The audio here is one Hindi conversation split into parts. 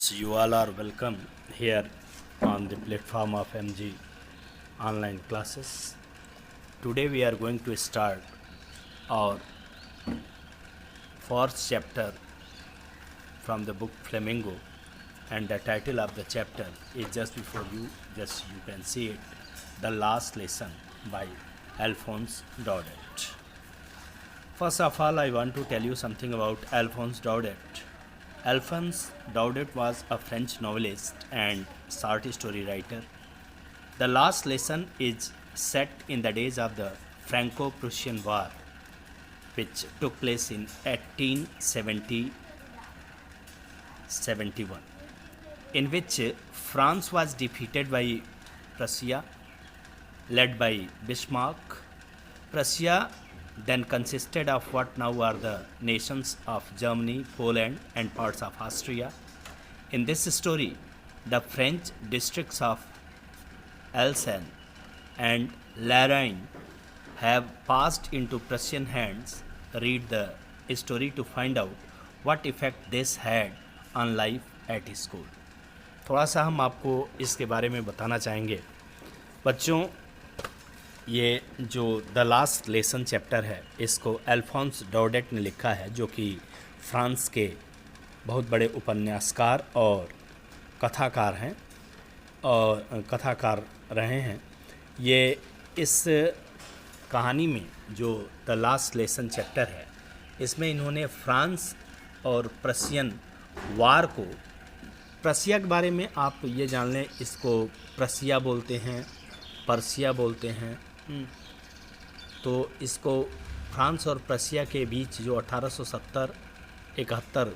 So you all are welcome here on the platform of MG online classes. Today we are going to start our fourth chapter from the book Flamingo, and the title of the chapter is just before you, just you can see it, The Last Lesson by Alphonse Daudet. First of all, I want to tell you something about Alphonse Daudet. Alphonse Daudet was a French novelist and short story writer. The Last Lesson is set in the days of the Franco-Prussian War, which took place in 1870-71, in which France was defeated by Prussia, led by Bismarck. Prussia then consisted of what now are the nations of Germany, Poland, and parts of Austria. In this story, the French districts of Alsace and Lorraine have passed into Prussian hands. Read the story to find out what effect this had on life at school. थोड़ा सा हम आपको इसके बारे में बताना चाहेंगे बच्चों। ये जो द लास्ट लेसन चैप्टर है, इसको अल्फोंस डॉडेट ने लिखा है, जो कि फ्रांस के बहुत बड़े उपन्यासकार और कथाकार हैं और कथाकार रहे हैं। ये इस कहानी में जो द लास्ट लेसन चैप्टर है, इसमें इन्होंने फ्रांस और प्रशियन वार को, प्रशिया के बारे में आप ये जान लें, इसको प्रशिया बोलते हैं, पर्सिया बोलते हैं। तो इसको फ्रांस और प्रशिया के बीच जो 1870-71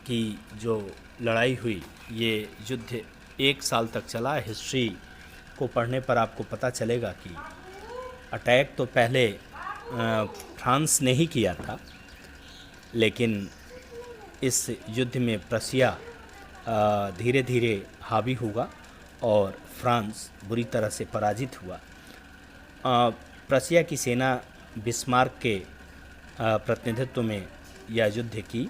की जो लड़ाई हुई, ये युद्ध 1 साल तक चला। हिस्ट्री को पढ़ने पर आपको पता चलेगा कि अटैक तो पहले फ्रांस ने ही किया था, लेकिन इस युद्ध में प्रशिया धीरे धीरे हावी हुआ और फ्रांस बुरी तरह से पराजित हुआ। प्रशिया की सेना बिस्मार्क के प्रतिनिधित्व में यह युद्ध की,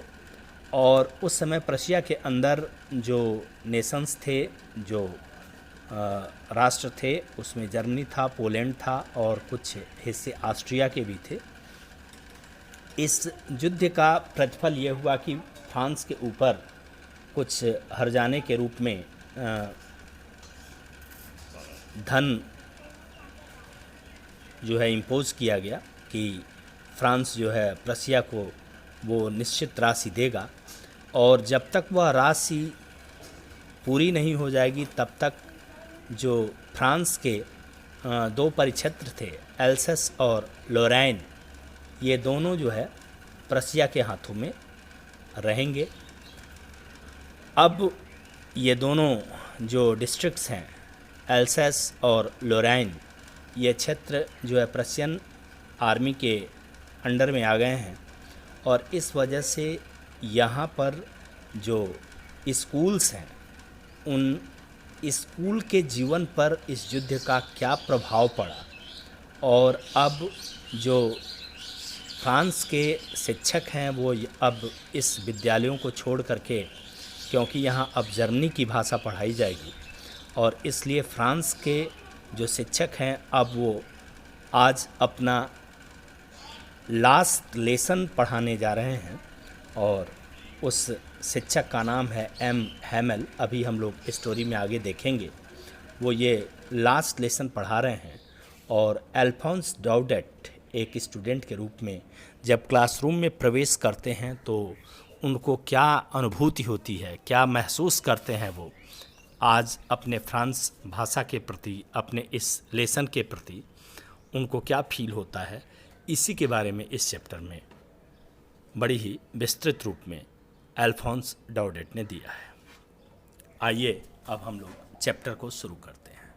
और उस समय प्रशिया के अंदर जो नेशंस थे, जो राष्ट्र थे, उसमें जर्मनी था, पोलैंड था और कुछ हिस्से ऑस्ट्रिया के भी थे। इस युद्ध का प्रतिफल ये हुआ कि फ्रांस के ऊपर कुछ हर्जाने के रूप में धन जो है इम्पोज किया गया कि फ्रांस जो है प्रशिया को वो निश्चित राशि देगा, और जब तक वह राशि पूरी नहीं हो जाएगी तब तक जो फ्रांस के 2 परिक्षेत्र थे, एल्सेस और लोराइन, ये दोनों जो है प्रशिया के हाथों में रहेंगे। अब ये दोनों जो डिस्ट्रिक्ट्स हैं, एल्सेस और लोराइन, ये क्षेत्र जो है प्रशियन आर्मी के अंडर में आ गए हैं, और इस वजह से यहाँ पर जो स्कूल्स हैं, उन स्कूल के जीवन पर इस युद्ध का क्या प्रभाव पड़ा, और अब जो फ्रांस के शिक्षक हैं वो अब इस विद्यालयों को छोड़ करके, क्योंकि यहाँ अब जर्मनी की भाषा पढ़ाई जाएगी, और इसलिए फ्रांस के जो शिक्षक हैं अब वो आज अपना लास्ट लेसन पढ़ाने जा रहे हैं, और उस शिक्षक का नाम है एम हैमेल। अभी हम लोग स्टोरी में आगे देखेंगे। वो ये लास्ट लेसन पढ़ा रहे हैं, और अल्फोंस डॉडेट एक स्टूडेंट के रूप में जब क्लासरूम में प्रवेश करते हैं तो उनको क्या अनुभूति होती है, क्या महसूस करते हैं वो आज अपने फ्रांस भाषा के प्रति, अपने इस लेसन के प्रति उनको क्या फील होता है, इसी के बारे में इस चैप्टर में बड़ी ही विस्तृत रूप में अल्फोंस डॉडेट ने दिया है। आइए अब हम लोग चैप्टर को शुरू करते हैं।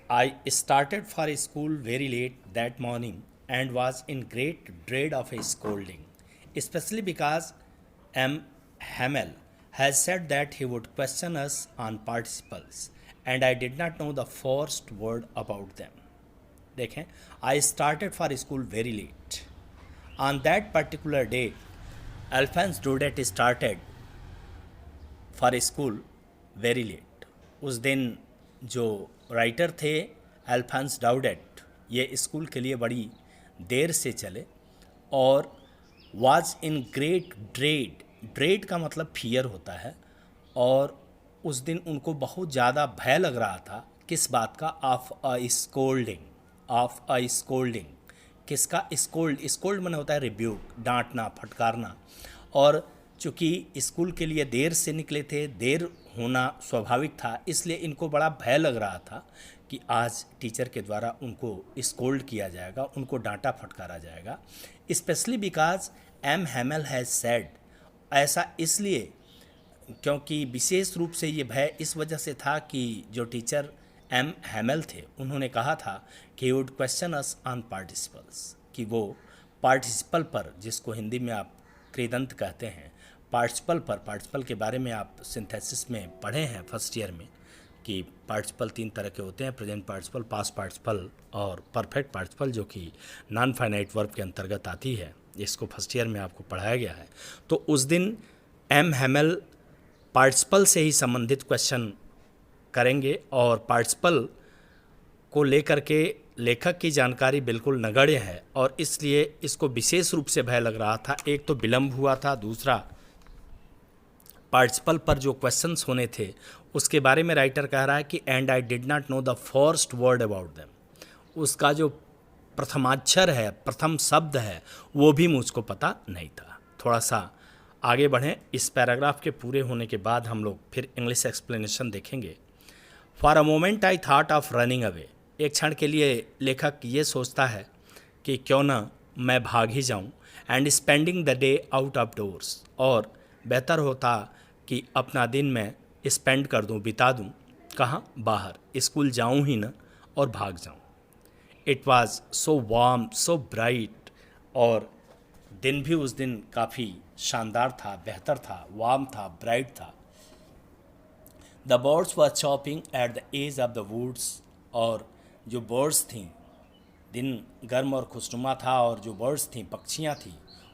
I started for school very let that morning and was in great dread of A scolding, especially because M. Hamel has said that he would question us on participles, and I did not know the first word about them. देखें, I started for school very late. On that particular day, Alphonse Daudet started for school very late. उस दिन जो राइटर थे अल्फांस डाउडेट, ये स्कूल के लिए बड़ी देर से चले और was in great dread. Dread का मतलब फियर होता है। और उस दिन उनको बहुत ज़्यादा भय लग रहा था। किस बात का? Of a scolding. Of a scolding. किसका? स्कोल्ड। स्कोल्ड माने होता है रिब्यूक, डांटना, फटकारना। और चूँकि स्कूल के लिए देर से निकले थे, देर होना स्वाभाविक था, इसलिए इनको बड़ा भय लग रहा था कि आज टीचर के द्वारा उनको स्कोल्ड किया जाएगा, उनको डांटा फटकारा जाएगा। Specially because M Hamel has said. ऐसा इसलिए क्योंकि विशेष रूप से ये भय इस वजह से था कि जो टीचर एम हैमेल थे उन्होंने कहा था कि would question us on participles, कि वो पार्टिसिपल पर, जिसको हिंदी में आप कृदंत कहते हैं, पार्टिसिपल के बारे में आप सिंथेसिस में पढ़े हैं फर्स्ट ईयर में कि पार्टिसिपल 3 तरह के होते हैं, प्रेजेंट पार्टिसिपल, पास्ट पार्टिसिपल और परफेक्ट पार्टिसिपल, जो कि नॉन फाइनाइट वर्ब के अंतर्गत आती है। इसको फर्स्ट ईयर में आपको पढ़ाया गया है। तो उस दिन एम हैमेल पार्टिसिपल से ही संबंधित क्वेश्चन करेंगे और पार्टिसिपल को लेकर के लेखक की जानकारी बिल्कुल नगण्य है और इसलिए इसको विशेष रूप से भय लग रहा था। एक तो विलंब हुआ था, दूसरा पार्टिसिपल पर जो क्वेश्चंस होने थे उसके बारे में राइटर कह रहा है कि and I did not know the first word about them. उसका जो प्रथमाक्षर है, प्रथम शब्द है, वो भी मुझको पता नहीं था। थोड़ा सा आगे बढ़ें। इस पैराग्राफ के पूरे होने के बाद हम लोग फिर इंग्लिश एक्सप्लेनेशन देखेंगे। For a moment I thought of running away. एक क्षण के लिए लेखक ये सोचता है कि क्यों ना मैं भाग ही जाऊं। And spending the day out of doors. और बेहतर होता कि अपना दिन मैं स्पेंड कर दूं, बिता दूं। कहाँ? बाहर। स्कूल जाऊं ही ना और भाग जाऊं। It was so warm, so bright. और दिन भी उस दिन काफ़ी शानदार था, बेहतर था, वार्म था, ब्राइट था। The birds were chopping at the edge of the woods. और जो बर्ड्स थीं, दिन गर्म और खुशनुमा था और जो बर्ड्स थीं, पक्षियाँ थीं,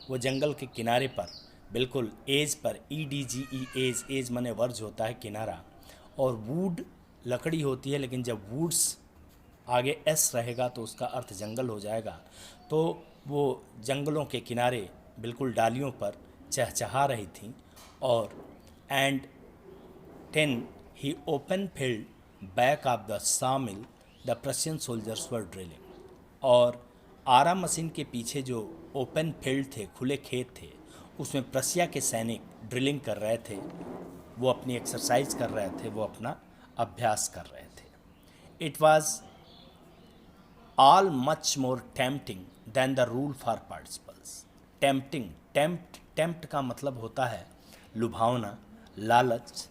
वो जंगल के किनारे पर, बिल्कुल एज पर, EDGE, एज। एज माने वर्ज होता है किनारा, और वुड लकड़ी होती है, लेकिन जब वुड्स आगे एस रहेगा तो उसका अर्थ जंगल हो जाएगा। तो वो जंगलों के किनारे बिल्कुल डालियों पर चहचहा रही थीं। और एंड 10 ही open field back of the sawmill the Prussian soldiers were drilling. और आरा मशीन के पीछे जो ओपन फील्ड थे, खुले खेत थे, उसमें प्रशिया के सैनिक ड्रिलिंग कर रहे थे। वो अपनी एक्सरसाइज कर रहे थे, वो अपना अभ्यास कर रहे थे। It was all much more tempting than the rule for participles. Tempting, tempt का मतलब होता है लुभावना, लालच।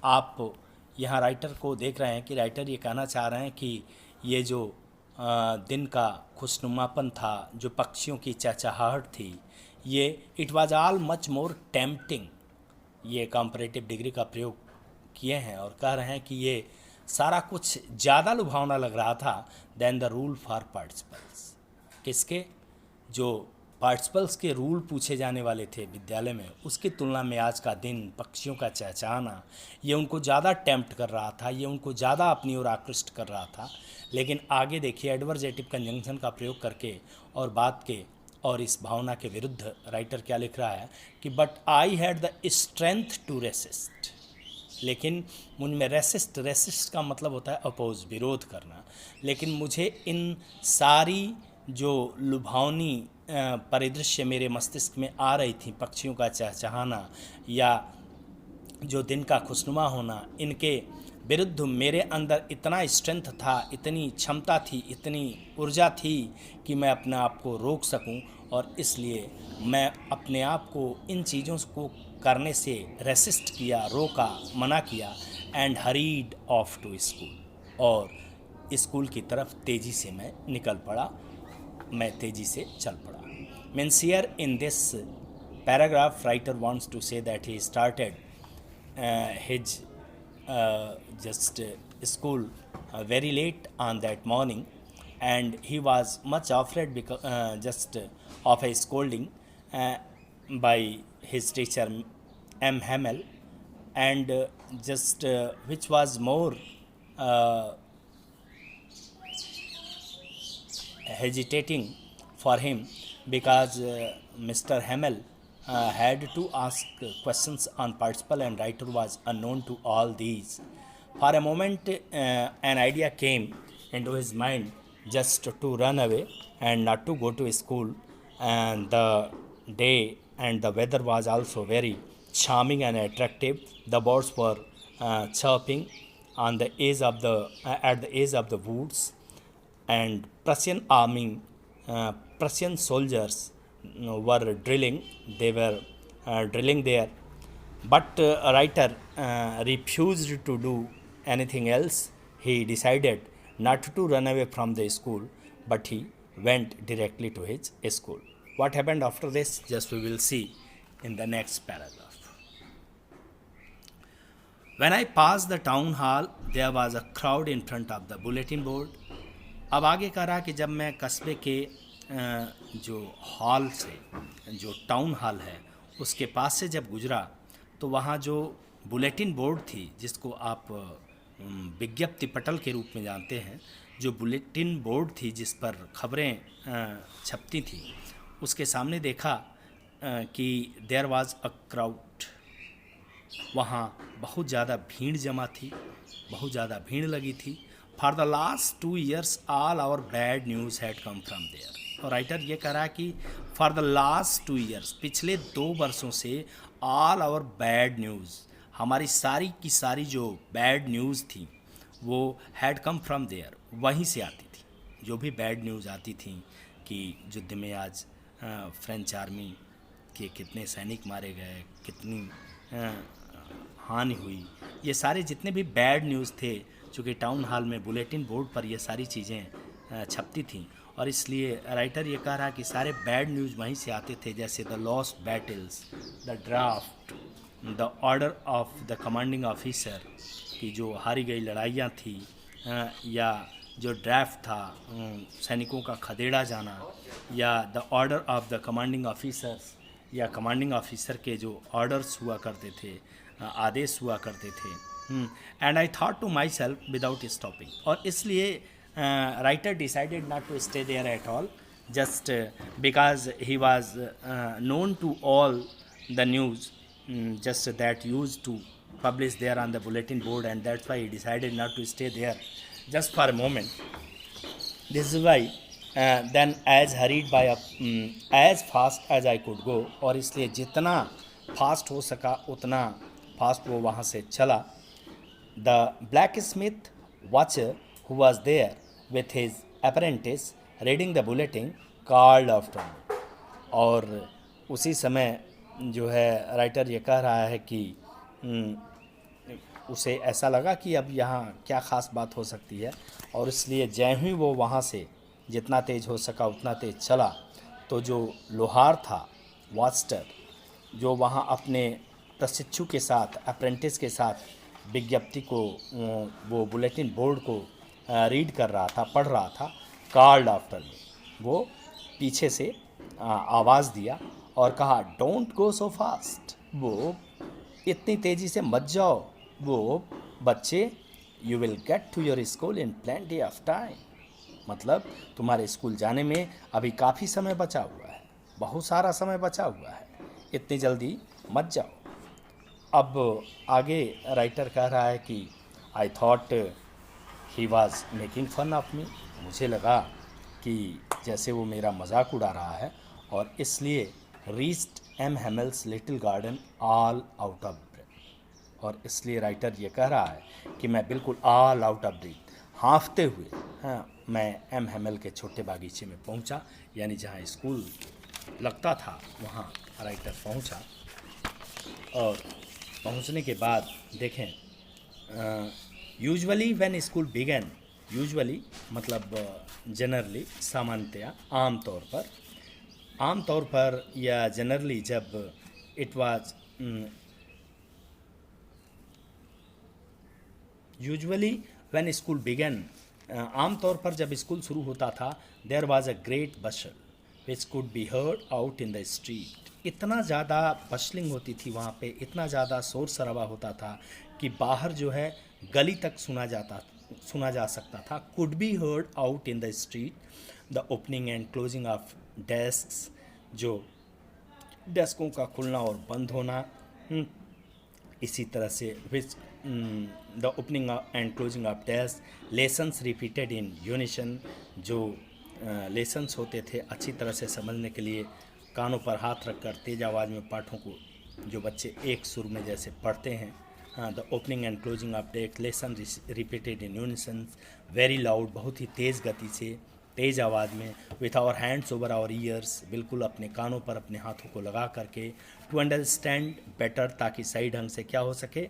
आप यहाँ राइटर को देख रहे हैं कि राइटर ये कहना चाह रहे हैं कि ये जो दिन का खुशनुमापन था, जो पक्षियों की चहचहाहट थी, ये it was all much more tempting, ये कंपैरेटिव डिग्री का प्रयोग किए हैं और कह रहे हैं कि ये सारा कुछ ज़्यादा लुभावना लग रहा था then the rule for participles. किसके? जो पार्टिसिपल्स के रूल पूछे जाने वाले थे विद्यालय में, उसकी तुलना में आज का दिन, पक्षियों का चहचहाना, ये उनको ज़्यादा टेम्प्ट कर रहा था, ये उनको ज़्यादा अपनी ओर आकृष्ट कर रहा था। लेकिन आगे देखिए एडवर्जेटिव कंजंक्शन का प्रयोग करके और बात के और इस भावना के विरुद्ध राइटर क्या लिख रहा है कि but I had the strength to resist. लेकिन मुझ में रेसिस्ट का मतलब होता है अपोज, विरोध करना। लेकिन मुझे इन सारी जो लुभावनी परिदृश्य मेरे मस्तिष्क में आ रही थी, पक्षियों का चहचहाना या जो दिन का खुशनुमा होना, इनके विरुद्ध मेरे अंदर इतना स्ट्रेंथ था, इतनी क्षमता थी, इतनी ऊर्जा थी कि मैं अपने आप को रोक सकूं। और इसलिए मैं अपने आप को इन चीज़ों को करने से रेसिस्ट किया, रोका, मना किया। And hurried off to school. और स्कूल की तरफ तेज़ी से मैं निकल पड़ा, मैं तेज़ी से चल पड़ा। Means here in this paragraph writer wants to say that he started his just school very late on that morning, and he was much afraid because just of a scolding. by his teacher M. Hamel, and just which was more uh, hesitating for him because Mr. Hamel had to ask questions on participle and writer was unknown to all these. For a moment, an idea came into his mind just to run away and not to go to school. And the day and the weather was also very charming and attractive. The birds were chirping on the edge of the at the edge of the woods, and Prussian soldiers were drilling. They were drilling there, but a writer refused to do anything else. He decided not to run away from the school, but he went directly to his school. What happened after this? Just we will see in the next paragraph. When I passed the town hall, there was a crowd in front of the bulletin board. अब आगे कह रहा कि जब मैं कस्बे के जो हॉल से जो टाउन हॉल है उसके पास से जब गुजरा तो वहाँ जो बुलेटिन बोर्ड थी जिसको आप विज्ञप्ति पटल के रूप में जानते हैं, जो बुलेटिन बोर्ड थी जिस पर खबरें छपती थी, उसके सामने देखा कि देयर वाज अ क्राउड। वहाँ बहुत ज़्यादा भीड़ जमा थी, बहुत ज़्यादा भीड़ लगी थी। For the last 2 years all our bad news had come from there. और राइटर ये कह रहा है कि फॉर द लास्ट 2 years, पिछले 2 वर्षों से ऑल आवर बैड न्यूज़, हमारी सारी की सारी जो बैड न्यूज़ थी वो हैड कम फ्रॉम देयर, वहीं से आती थी। जो भी बैड न्यूज़ आती थी कि युद्ध में आज फ्रेंच आर्मी के कितने सैनिक मारे गए, कितनी हानि हुई, ये सारे जितने भी बैड न्यूज़ थे, चूँकि टाउन हॉल में बुलेटिन बोर्ड पर ये सारी चीज़ें छपती थीं, और इसलिए राइटर ये कह रहा कि सारे बैड न्यूज़ वहीं से आते थे, जैसे the lost battles, the draft, the order of the commanding officer, कि जो हारी गई लड़ाइयाँ थी, या जो ड्राफ्ट था सैनिकों का खदेड़ा जाना, या the order of the commanding officers, या कमांडिंग ऑफिसर के जो ऑर्डर्स हुआ करते थे, आदेश हुआ करते थे। And I thought to myself without stopping, और इसलिए writer decided not to stay there at all, just because he was known to all the news, just that used to publish there on the bulletin board, and that's why he decided not to stay there just for a moment. This is why then as hurried by as fast as I could go, और इसलिए जितना फास्ट हो सका उतना फास्ट वो वहाँ से चला। The blacksmith watcher who was there with his apprentice reading the bulletin called after me, और उसी समय जो है राइटर ये कह रहा है कि उसे ऐसा लगा कि अब यहाँ क्या ख़ास बात हो सकती है, और इसलिए जय ही वो वहाँ से जितना तेज़ हो सका उतना तेज़ चला, तो जो लोहार था, वास्टर, जो वहाँ अपने प्रशिक्षु के साथ, अप्रेंटिस के साथ विज्ञप्ति को, वो बुलेटिन बोर्ड को रीड कर रहा था, पढ़ रहा था, कॉल्ड आफ्टर मी, वो पीछे से आवाज़ दिया और कहा डोंट गो सो फास्ट, वो इतनी तेज़ी से मत जाओ, वो बच्चे, you will get to your school in plenty of time, मतलब तुम्हारे स्कूल जाने में अभी काफ़ी समय बचा हुआ है, बहुत सारा समय बचा हुआ है, इतनी जल्दी मत जाओ। अब आगे राइटर कह रहा है कि I thought he was making fun of me, मुझे लगा कि जैसे वो मेरा मजाक उड़ा रहा है, और इसलिए reached M Hamel's little garden all out of breath, और इसलिए राइटर ये कह रहा है कि मैं बिल्कुल ऑल आउट ऑफ ब्रेथ, हाँफते हुए, हाँ, मैं एम हेमल के छोटे बागीचे में पहुंचा, यानी जहाँ स्कूल लगता था वहाँ राइटर पहुंचा। और पहुंचने के बाद देखें, usually when school began, usually मतलब जनरली, सामान्यतया, आम तौर पर या जनरली, जब it was usually when school began, आम तौर पर जब स्कूल शुरू होता था, there was a great bustle, which could be heard out in the street. इतना ज़्यादा बशलिंग होती थी वहाँ पे, इतना ज़्यादा शोर शराबा होता था कि बाहर जो है गली तक सुना जा सकता था। Could be heard out in the street the opening and closing of desk, जो डेस्कों का खुलना और बंद होना। इसी तरह से which the opening and closing of desk, lessons repeated in unison, जो लेसन्स होते थे अच्छी तरह से समझने के लिए कानों पर हाथ रखकर तेज आवाज़ में पाठों को जो बच्चे एक सुर में जैसे पढ़ते हैं। The opening and closing of desk, lesson repeated in unison, very loud, बहुत ही तेज़ गति से, तेज़ आवाज़ में, with our hands over our ears, बिल्कुल अपने कानों पर अपने हाथों को लगा करके, टू अंडरस्टैंड बेटर, ताकि सही ढंग से क्या हो सके,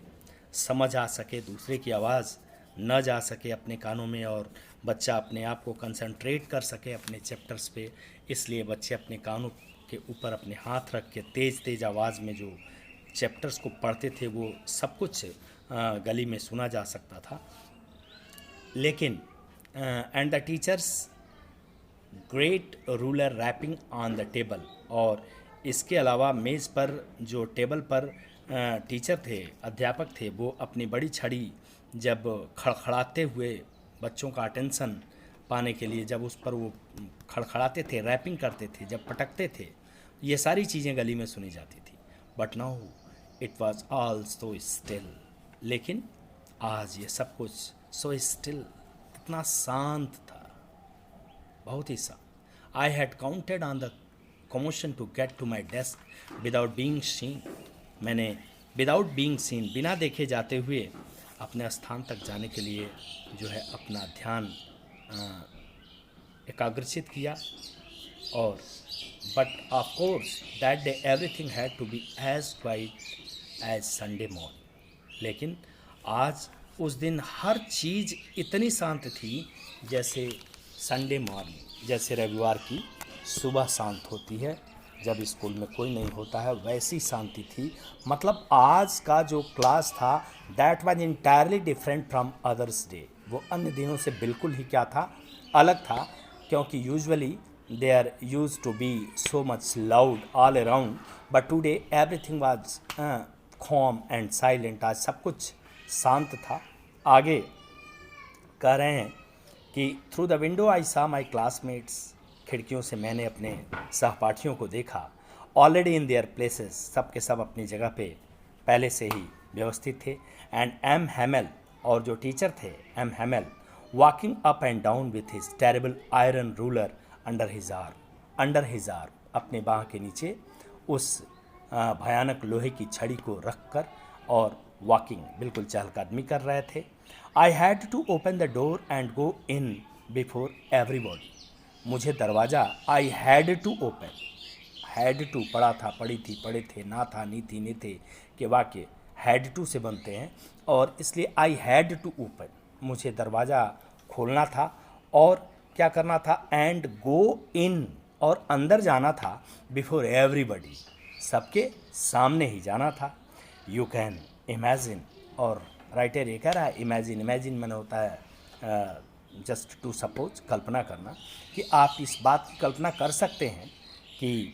समझ आ सके, दूसरे की आवाज़ न जा सके अपने कानों में और बच्चा अपने आप को कंसंट्रेट कर सके अपने चैप्टर्स पे। इसलिए बच्चे अपने कानों के ऊपर अपने हाथ रख के तेज़ तेज़ आवाज़ में जो चैप्टर्स को पढ़ते थे वो सब कुछ गली में सुना जा सकता था। लेकिन and the teacher's great ruler rapping on the table, और इसके अलावा मेज़ पर जो टेबल पर टीचर थे, अध्यापक थे, वो अपनी बड़ी छड़ी जब खड़खड़ाते हुए बच्चों का अटेंशन पाने के लिए जब उस पर वो खड़खड़ाते थे, रैपिंग करते थे, जब पटकते थे, ये सारी चीज़ें गली में सुनी जाती थी। But now it was all so still, लेकिन आज ये सब कुछ सो स्टिल, इतना शांत था, बहुत ही शांत। I had counted on the commotion to get to my desk without being seen, मैंने विदाउट बींग सीन, बिना देखे जाते हुए अपने स्थान तक जाने के लिए जो है अपना ध्यान एकाग्रचित किया। और but of course that day everything had to be as quiet as Sunday morning, लेकिन आज उस दिन हर चीज़ इतनी शांत थी जैसे संडे मॉर्निंग, जैसे रविवार की सुबह शांत होती है जब स्कूल में कोई नहीं होता है, वैसी शांति थी। मतलब आज का जो क्लास था that was entirely different from others day, वो अन्य दिनों से बिल्कुल ही क्या था, अलग था, क्योंकि usually they are use to be so much loud all around, but today everything was calm and silent. आज सब कुछ शांत था। आगे कह रहे हैं कि थ्रू द विंडो आई सा माई क्लासमेट्स, खिड़कियों से मैंने अपने सहपाठियों को देखा, ऑलरेडी इन देयर प्लेसेस, सब के सब अपनी जगह पे पहले से ही व्यवस्थित थे, एंड एम हैमेल, और जो टीचर थे M Hamel, walking up and down with his terrible iron ruler under his arm, अपने बाह के नीचे उस भयानक लोहे की छड़ी को रखकर और वॉकिंग, बिल्कुल चहलकदमी कर रहे थे। I had to open the door and go in before everybody, मुझे दरवाज़ा, I had to open, had to पढ़ा था, पढ़ी थी, पढ़े थे, ना था, नी थी, ने थे के वाक्य हैड टू से बनते हैं, और इसलिए आई हैड टू ओपन, मुझे दरवाज़ा खोलना था और क्या करना था, एंड गो इन, और अंदर जाना था, बिफोर एवरीबडी, सबके सामने ही जाना था। यू कैन इमेजिन, और राइटर ये कह रहा है इमेजिन, इमेजिन मैंने होता है जस्ट टू सपोज, कल्पना करना, कि आप इस बात की कल्पना कर सकते हैं कि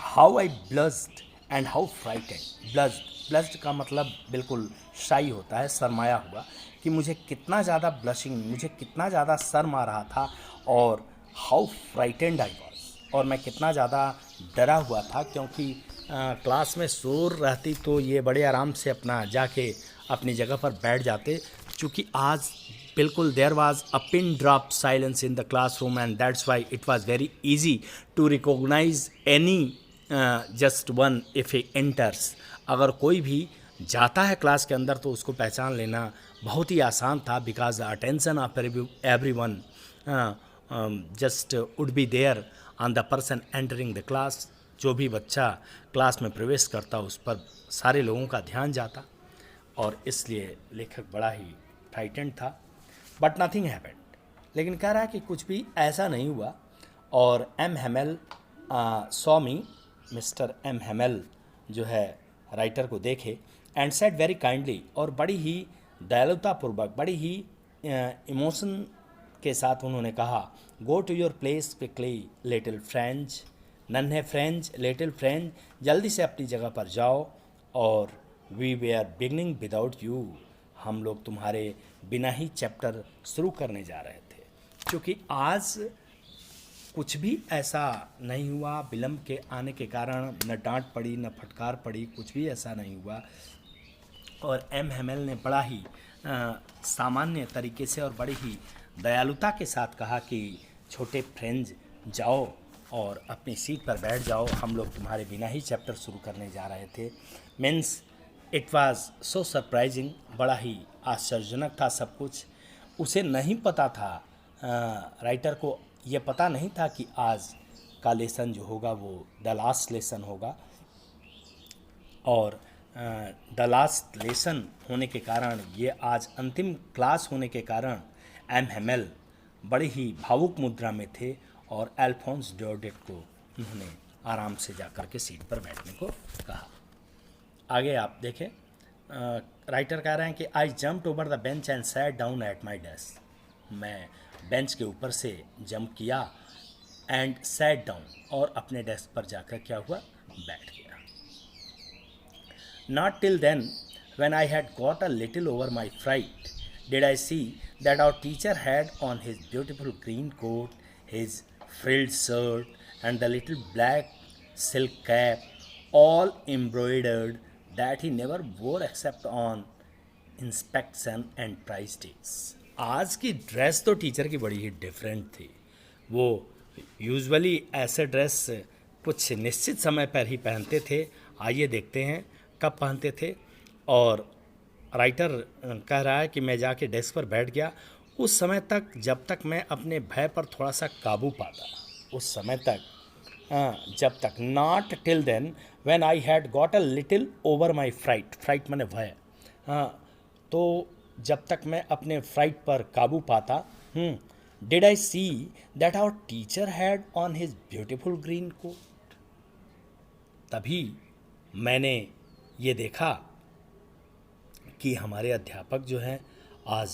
how I blessed and how frightened. Blessed का मतलब बिल्कुल शाई होता है, शर्माया हुआ, कि मुझे कितना ज़्यादा ब्लशिंग, मुझे कितना ज़्यादा शर्म आ रहा था, और हाउ फ्राइटेंड आई वॉज, और मैं कितना ज़्यादा डरा हुआ था, क्योंकि क्लास में शोर रहती तो ये बड़े आराम से अपना जाके अपनी जगह पर बैठ जाते, चूँकि आज बिल्कुल there was a pin drop silence in the classroom, and that's why it was very easy to recognise any just one if he enters. अगर कोई भी जाता है क्लास के अंदर तो उसको पहचान लेना बहुत ही आसान था, because the attention of everyone just would be there on the person entering the class. जो भी बच्चा क्लास में प्रवेश करता उस पर सारे लोगों का ध्यान जाता, और इसलिए लेखक बड़ा ही फ्राइटेंड था। बट नथिंग हैपेंड, लेकिन कह रहा है कि कुछ भी ऐसा नहीं हुआ, और M Hamel saw me, mister M Hamel जो है राइटर को देखे, एंड सेड वेरी काइंडली, और बड़ी ही दयालुतापूर्वक, बड़ी ही इमोशन के साथ उन्होंने कहा, go to your place quickly little French, नन्हे फ्रेंच, लिटिल फ्रेंच, जल्दी से अपनी जगह पर जाओ, और we were are beginning without you, हम लोग तुम्हारे बिना ही चैप्टर शुरू करने जा रहे थे। क्योंकि आज कुछ भी ऐसा नहीं हुआ, विलम्ब के आने के कारण न डांट पड़ी न फटकार पड़ी, कुछ भी ऐसा नहीं हुआ। और एम हेमेल ने बड़ा ही सामान्य तरीके से और बड़ी ही दयालुता के साथ कहा कि छोटे फ्रेंड्स, जाओ और अपनी सीट पर बैठ जाओ, हम लोग तुम्हारे बिना ही चैप्टर शुरू करने जा रहे थे। Means it was so surprising, बड़ा ही आश्चर्यजनक था सब कुछ। उसे नहीं पता था, राइटर को ये पता नहीं था कि आज का लेसन जो होगा वो द लास्ट लेसन होगा, और द लास्ट लेसन होने के कारण, ये आज अंतिम क्लास होने के कारण एम हेमेल बड़ी ही भावुक मुद्रा में थे और अल्फोंस ड्योडेट को उन्होंने आराम से जाकर के सीट पर बैठने को कहा। आगे आप देखें, राइटर कह रहे हैं कि आई jumped over the bench and sat down at my desk, मैं बेंच के ऊपर से जंप किया एंड सैट डाउन, और अपने डेस्क पर जाकर क्या हुआ, बैठ गया। Not till then, when I had got a little over my fright, did I see that our teacher had on his beautiful green coat, his frilled shirt, and the little black silk cap, all embroidered, that he never wore except on inspection and prize days. आज की ड्रेस तो टीचर की बड़ी ही डिफरेंट थी। वो यूजुअली ऐसे ड्रेस कुछ निश्चित समय पर ही पहनते थे। आइए देखते हैं कब पहनते थे। और राइटर कह रहा है कि मैं जाके डेस्क पर बैठ गया, उस समय तक जब तक मैं अपने भय पर थोड़ा सा काबू पाता, उस समय तक, जब तक, not till then when I had got a little over my fright, fright माने भय, तो जब तक मैं अपने फ्राइट पर काबू पाता, did I see that our teacher had on his beautiful green coat, तभी मैंने ये देखा कि हमारे अध्यापक जो हैं आज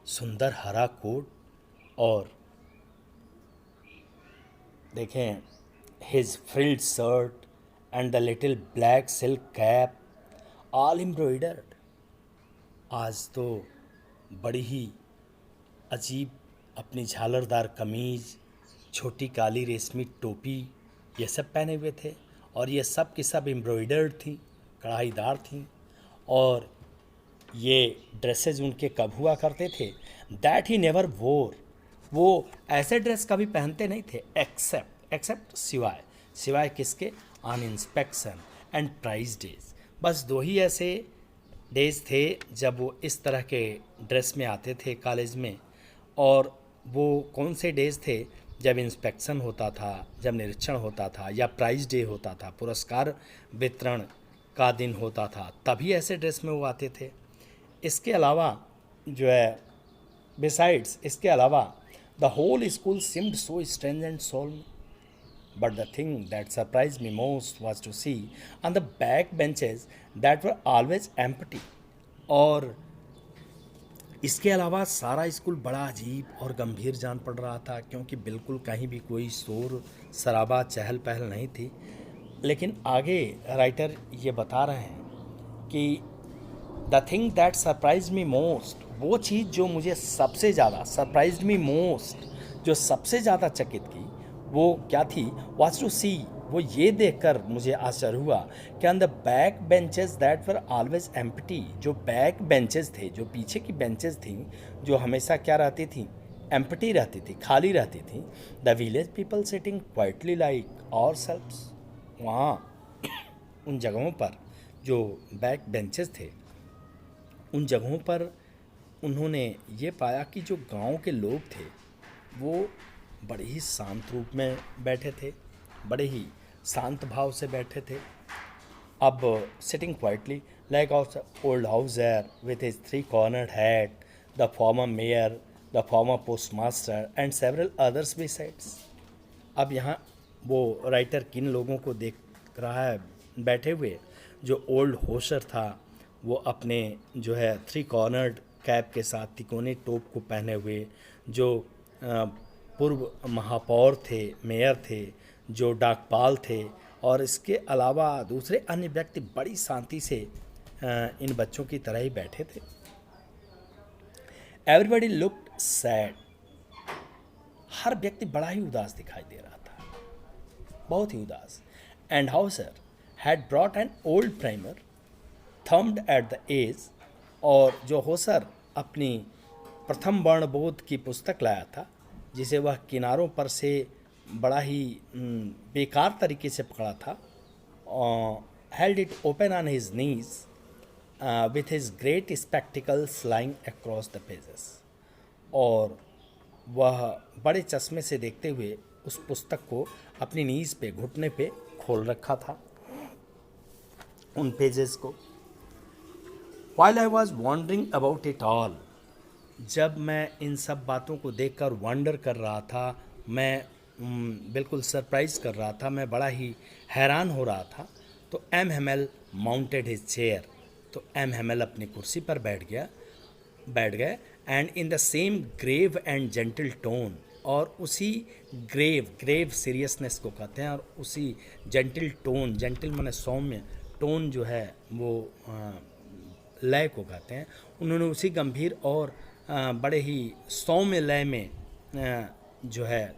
सुंदर हरा कोट, और देखें his frilled shirt and the little black silk cap all embroidered, आज तो बड़ी ही अजीब अपनी झालरदार कमीज, छोटी काली रेशमी टोपी, ये सब पहने हुए थे, और ये सब की सब एम्ब्रॉयडर्ड थी, कढ़ाईदार थी। और ये ड्रेसेस उनके कब हुआ करते थे, दैट ही नेवर वोर, वो ऐसे ड्रेस कभी पहनते नहीं थे, एक्सेप्ट सिवाय किसके, on inspection and prize days, बस दो ही ऐसे डेज थे जब वो इस तरह के ड्रेस में आते थे कॉलेज में। और वो कौन से डेज थे, जब इंस्पेक्शन होता था, जब निरीक्षण होता था, या प्राइज डे होता था, पुरस्कार वितरण का दिन होता था, तभी ऐसे ड्रेस में वो आते थे। इसके अलावा जो है, बिसाइड्स इसके अलावा, the whole school seemed so strange and solemn, but the thing that surprised me most was to see on the back benches that were always empty, और इसके अलावा सारा स्कूल बड़ा अजीब और गंभीर जान पड़ रहा था, क्योंकि बिल्कुल कहीं भी कोई शोर शराबा चहल पहल नहीं थी। लेकिन आगे राइटर ये बता रहे हैं कि the thing that surprise me most, वो चीज़ जो मुझे सबसे ज़्यादा, सरप्राइज मी मोस्ट, जो सबसे ज़्यादा चकित की, वो क्या थी, वॉज टू सी, वो ये देखकर मुझे आश्चर्य हुआ कि on the back benches that were always empty, जो बैक बेंचेस थे, जो पीछे की बेंचेस थी, जो हमेशा क्या रहती थी, एम्प्टी रहती थी, खाली रहती थी, the village people sitting quietly like ourselves, वहाँ उन जगहों पर जो बैक बेंचेस थे, उन जगहों पर उन्होंने ये पाया कि जो गांव के लोग थे वो बड़े ही शांत रूप में बैठे थे, बड़े ही शांत भाव से बैठे थे। अब sitting quietly like our old Hauser with his 3 cornered hat, the former mayor, the former postmaster and several others besides. अब यहाँ वो राइटर किन लोगों को देख रहा है बैठे हुए, जो ओल्ड होशर था, वो अपने जो है 3 cornered कैप के साथ तिकोने टोप को पहने हुए, जो पूर्व महापौर थे, मेयर थे, जो डाकपाल थे और इसके अलावा दूसरे अन्य व्यक्ति बड़ी शांति से इन बच्चों की तरह ही बैठे थे। Everybody looked sad. हर व्यक्ति बड़ा ही उदास दिखाई दे रहा था, बहुत ही उदास। And Hauser had brought an old primer thumbed at the edge. और जो होसर अपनी प्रथम वर्णबोध की पुस्तक लाया था, जिसे वह किनारों पर से बड़ा ही बेकार तरीके से पकड़ा था, held it open on his knees with his great spectacles lying across the pages. और वह बड़े चश्मे से देखते हुए उस पुस्तक को अपनी नीज पे, घुटने पे खोल रखा था, उन पेजेस को। While I was wondering about it all, जब मैं इन सब बातों को देखकर वंडर कर रहा था, मैं बिल्कुल सरप्राइज कर रहा था, मैं बड़ा ही हैरान हो रहा था, तो M Hamel mounted his chair. तो एम हेमेल अपनी कुर्सी पर बैठ गए and in the same grave and gentle tone, और उसी ग्रेव सीरियसनेस को कहते हैं, और उसी जेंटल टोन, जेंटल माने सौम्य, टोन जो है वो लय को कहते हैं, उन्होंने उसी गंभीर और बड़े ही सौम्य लय में जो है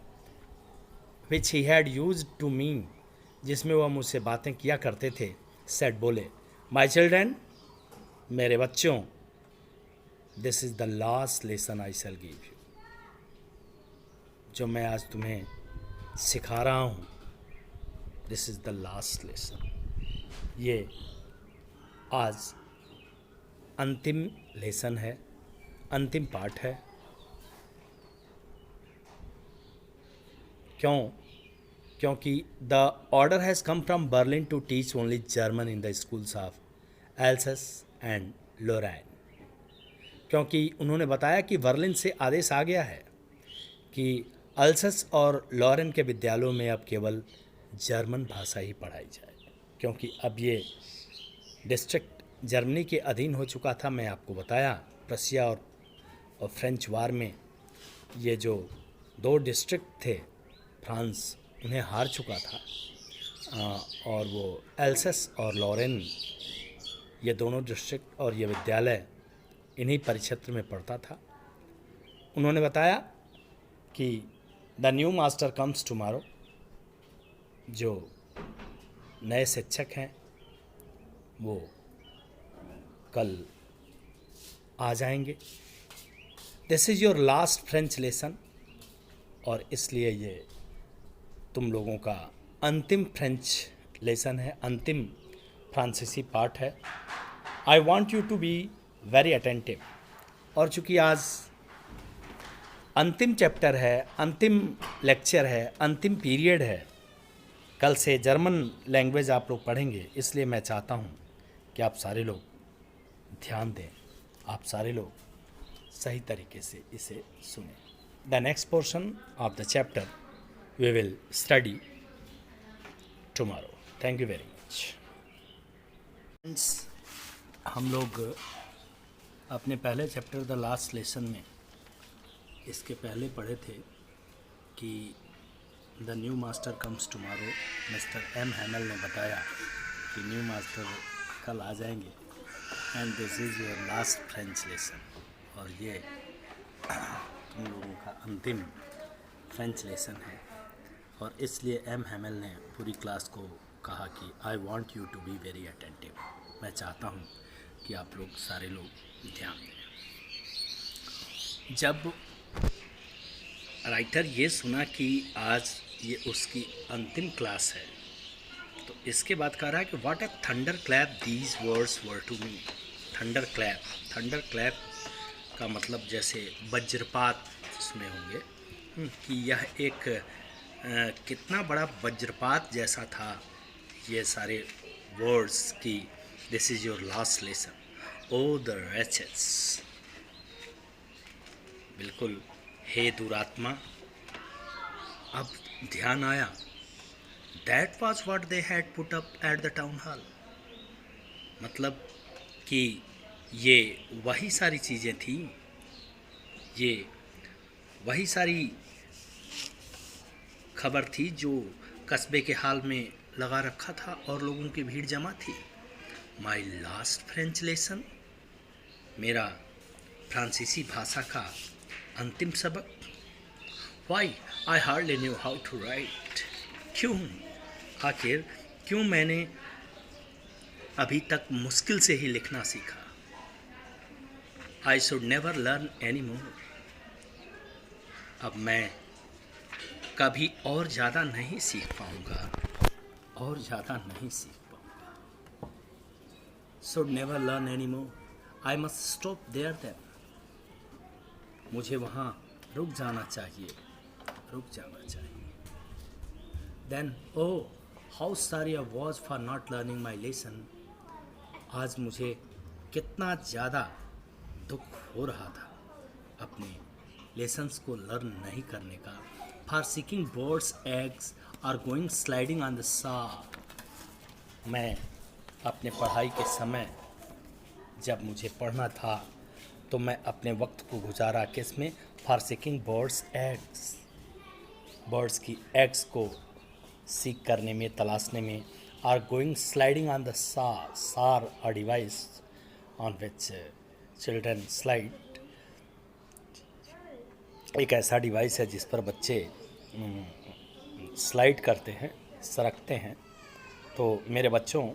which he had used to me, जिसमें वह मुझसे बातें किया करते थे, सेड बोले, माई चिल्ड्रन, मेरे बच्चों, this is the last lesson I shall give you. जो मैं आज तुम्हें सिखा रहा हूँ, this is the last lesson. ये आज अंतिम लेसन है, अंतिम पाठ है। क्योंकि the order has come from Berlin to teach only German in the schools of Alsace and Lorraine. क्योंकि उन्होंने बताया कि बर्लिन से आदेश आ गया है कि अल्सस और लॉरेन के विद्यालयों में अब केवल जर्मन भाषा ही पढ़ाई जाए, क्योंकि अब ये डिस्ट्रिक्ट जर्मनी के अधीन हो चुका था। मैं आपको बताया, प्रसिया और फ्रेंच वार में ये जो दो डिस्ट्रिक्ट थे फ्रांस, उन्हें हार चुका था, और वो एल्सस और लॉरेन, ये दोनों डिस्ट्रिक्ट और ये विद्यालय इन्हीं परिक्षेत्र में पढ़ता था। उन्होंने बताया कि the new master comes tomorrow, जो नए शिक्षक हैं वो कल आ जाएंगे। This is your last French lesson, और इसलिए ये तुम लोगों का अंतिम फ्रेंच लेसन है, अंतिम फ्रांसीसी पाठ है। I want you to be very attentive. और चूँकि आज अंतिम चैप्टर है, अंतिम लेक्चर है, अंतिम पीरियड है, कल से जर्मन लैंग्वेज आप लोग पढ़ेंगे, इसलिए मैं चाहता हूँ कि आप सारे लोग ध्यान दें, आप सारे लोग सही तरीके से इसे सुनें। The next portion of the chapter we will study tomorrow. Thank you very much. Friends, हम लोग अपने पहले चैप्टर द लास्ट लेसन में इसके पहले पढ़े थे कि the new master comes tomorrow. Mister M Hamel ने बताया कि न्यू मास्टर कल आ जाएंगे, and this is your last French lesson, और ये तुम लोगों का अंतिम फ्रेंच लेसन है। और इसलिए एम हैमल ने पूरी क्लास को कहा कि I want you to be very attentive. मैं चाहता हूँ कि आप लोग सारे लोग ध्यान दें। जब राइटर ये सुना कि आज ये उसकी अंतिम क्लास है, तो इसके बाद कह रहा है कि what a thunderclap these words were to me. Thunderclap का मतलब जैसे वज्रपात इसमें होंगे, कि यह एक कितना बड़ा वज्रपात जैसा था ये सारे वर्ड्स की this is your last lesson, o the wretches. बिल्कुल, हे दुरात्मा। अब ध्यान आया, that was what they had put up at the town hall. मतलब कि ये वही सारी चीज़ें थी, ये वही सारी खबर थी जो कस्बे के हाल में लगा रखा था और लोगों की भीड़ जमा थी। माई लास्ट फ्रेंच लेसन, मेरा फ्रांसीसी भाषा का अंतिम सबक। Why I hardly knew how to write, आखिर क्यों मैंने अभी तक मुश्किल से ही लिखना सीखा। I should never learn any मोर, अब मैं कभी और ज़्यादा नहीं सीख पाऊँगा, और ज़्यादा नहीं सीख पाऊँगा। Should never learn any more, I must stop there then, मुझे वहाँ रुक जाना चाहिए, रुक जाना चाहिए। Then oh how sorry I was for not learning my lesson, आज मुझे कितना ज़्यादा दुख हो रहा था अपने लेसन्स को लर्न नहीं करने का। For seeking birds eggs or going sliding on the Saar, मैं अपने पढ़ाई के समय जब मुझे पढ़ना था तो मैं अपने वक्त को गुजारा किस में, for seeking birds eggs, birds की एग्स को सीख करने में, तलाशने में। Or going sliding on the Saar a device on which children slide, एक ऐसा डिवाइस है जिस पर बच्चे स्लाइड करते हैं, सरकते हैं। तो मेरे बच्चों,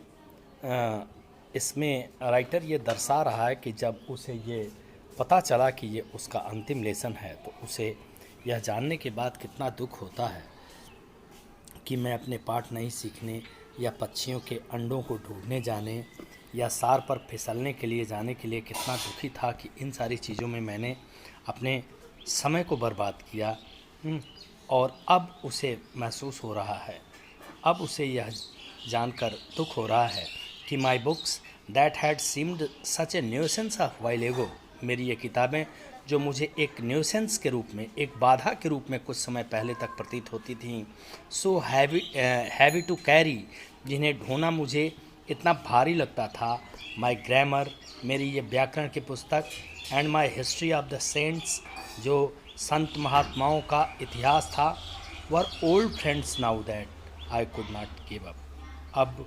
इसमें राइटर ये दर्शा रहा है कि जब उसे ये पता चला कि ये उसका अंतिम लेसन है तो उसे यह जानने के बाद कितना दुख होता है कि मैं अपने पाठ नहीं सीखने या पक्षियों के अंडों को ढूंढने जाने या सार पर फिसलने के लिए जाने के लिए कितना दुखी था कि इन सारी चीज़ों में मैंने अपने समय को बर्बाद किया। और अब उसे महसूस हो रहा है, अब उसे यह जानकर दुख हो रहा है कि my books that had seemed such A nuisance of while एगो, मेरी ये किताबें जो मुझे एक न्यूसेंस के रूप में, एक बाधा के रूप में कुछ समय पहले तक प्रतीत होती थीं, सो हैवी टू कैरी, जिन्हें ढोना मुझे इतना भारी लगता था। माई ग्रामर, मेरी ये व्याकरण की पुस्तक, and my history of the saints, जो संत महात्माओं का इतिहास था, were old friends now that I could not give up, अब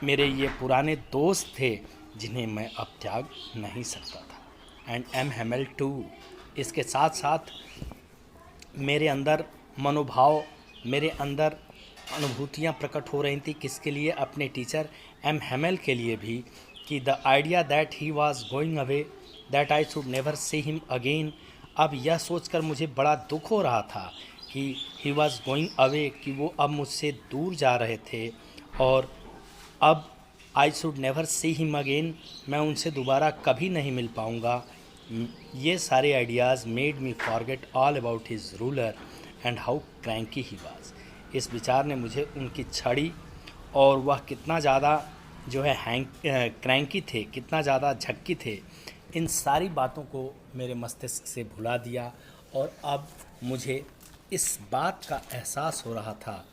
मेरे ये पुराने दोस्त थे जिन्हें मैं अब त्याग नहीं सकता था। एंड एम हेमल टू, इसके साथ साथ मेरे अंदर मनोभाव, मेरे अंदर अनुभूतियाँ प्रकट हो रही थी, किसके लिए, अपने टीचर एम हेमल के लिए भी, कि the idea that he was going away that I should never see him again, अब यह सोचकर मुझे बड़ा दुख हो रहा था कि ही वॉज गोइंग अवे, कि वो अब मुझसे दूर जा रहे थे और अब I should never see him again, मैं उनसे दोबारा कभी नहीं मिल पाऊँगा। ये सारे ideas made me forget all about his ruler and how cranky he was, इस विचार ने मुझे उनकी छड़ी और वह कितना ज़्यादा जो है क्रैंकी थे, कितना ज़्यादा झक्की थे, इन सारी बातों को मेरे मस्तिष्क से भुला दिया। और अब मुझे इस बात का एहसास हो रहा था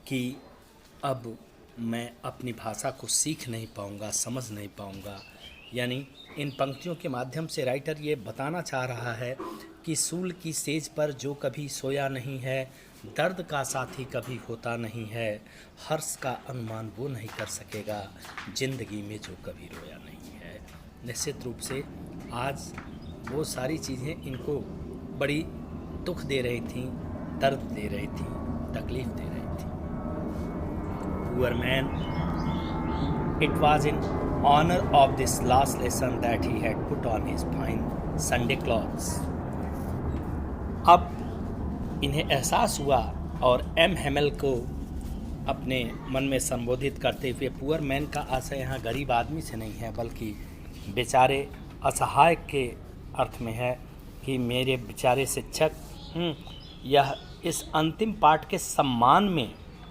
कि अब मैं अपनी भाषा को सीख नहीं पाऊँगा, समझ नहीं पाऊँगा। यानी इन पंक्तियों के माध्यम से राइटर ये बताना चाह रहा है कि सूल की सेज पर जो कभी सोया नहीं है, दर्द का साथी कभी होता नहीं है, हर्ष का अनुमान वो नहीं कर सकेगा ज़िंदगी में जो कभी रोया नहीं है। निश्चित रूप से आज वो सारी चीज़ें इनको बड़ी दुख दे रही थीं, दर्द दे रही थीं, तकलीफ़ दे रही थी। Poor man, it was in honor of this last lesson that he had put on his fine Sunday clothes. अब इन्हें एहसास हुआ और एम हेमल को अपने मन में संबोधित करते हुए, पुअर मैन का आशय यहाँ गरीब आदमी से नहीं है बल्कि बेचारे असहाय के अर्थ में है कि मेरे बेचारे शिक्षक। यह इस अंतिम पाठ के सम्मान में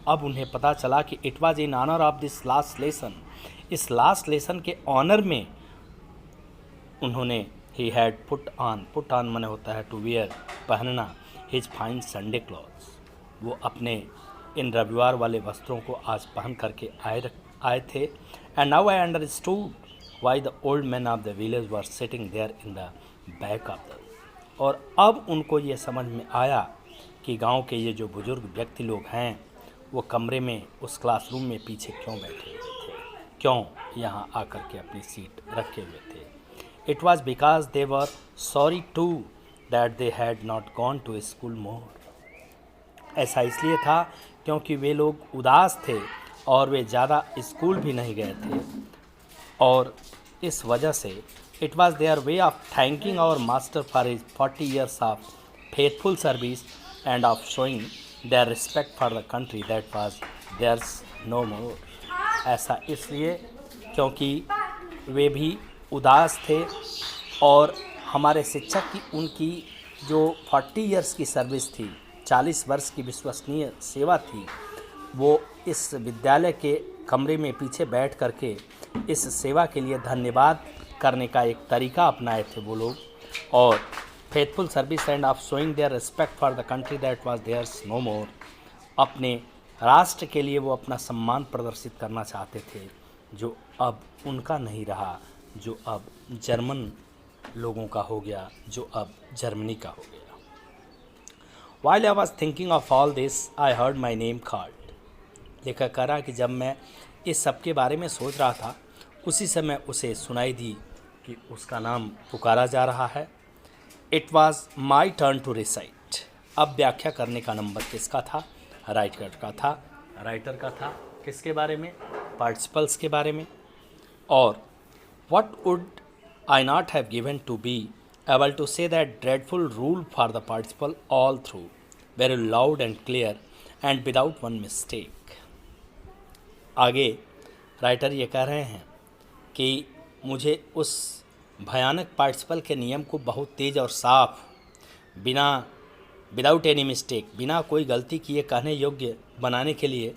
अब उन्हें पता चला कि it was in honour of this last lesson, इस लास्ट लेसन के ऑनर में उन्होंने ही हैड पुट ऑन माने होता है टू वियर, पहनना, हिज फाइन संडे क्लॉथ्स, वो अपने इन रविवार वाले वस्त्रों को आज पहन करके आए थे। And now I understood why the old man of the village were sitting there in the back of the और अब उनको ये समझ में आया कि गांव के ये जो बुज़ुर्ग व्यक्ति लोग हैं वो कमरे में उस क्लासरूम में पीछे क्यों बैठे हुए थे, क्यों यहाँ आकर के अपनी सीट रखे हुए थे। It was because they were sorry to that they had not gone to school more. ऐसा इसलिए था क्योंकि वे लोग उदास थे और वे ज़्यादा स्कूल भी नहीं गए थे, और इस वजह से it was their way of thanking our master for his 40 years of faithful service and of showing their respect for the country that was theirs no more. ऐसा इसलिए क्योंकि वे भी उदास थे और हमारे शिक्षक की उनकी जो 40 years की सर्विस थी, 40 वर्ष की विश्वसनीय सेवा थी, वो इस विद्यालय के कमरे में पीछे बैठ करके इस सेवा के लिए धन्यवाद करने का एक तरीका अपनाए थे वो लोग, और faithful service and of showing their respect for the country that was theirs no more. अपने राष्ट्र के लिए वो अपना सम्मान प्रदर्शित करना चाहते थे जो अब उनका नहीं रहा, जो अब जर्मन लोगों का हो गया, जो अब जर्मनी का हो गया। While I was thinking of all this, I heard my name called. लेखक कह रहा कि जब मैं इस सब के बारे में सोच रहा था उसी समय उसे सुनाई दी कि उसका नाम पुकारा जा रहा है। It was my turn to recite. अब व्याख्या करने का नंबर किसका था? राइटर का था। राइटर का था किसके बारे में? पार्टिसिपल्स के बारे में। और what would I not have given to be able to say that dreadful rule for the participle all through, very loud and clear and without one mistake. आगे राइटर ये कह रहे हैं कि मुझे उस भयानक पार्टिसिपल के नियम को बहुत तेज़ और साफ, बिना विदाउट एनी मिस्टेक, बिना कोई गलती किए कहने योग्य बनाने के लिए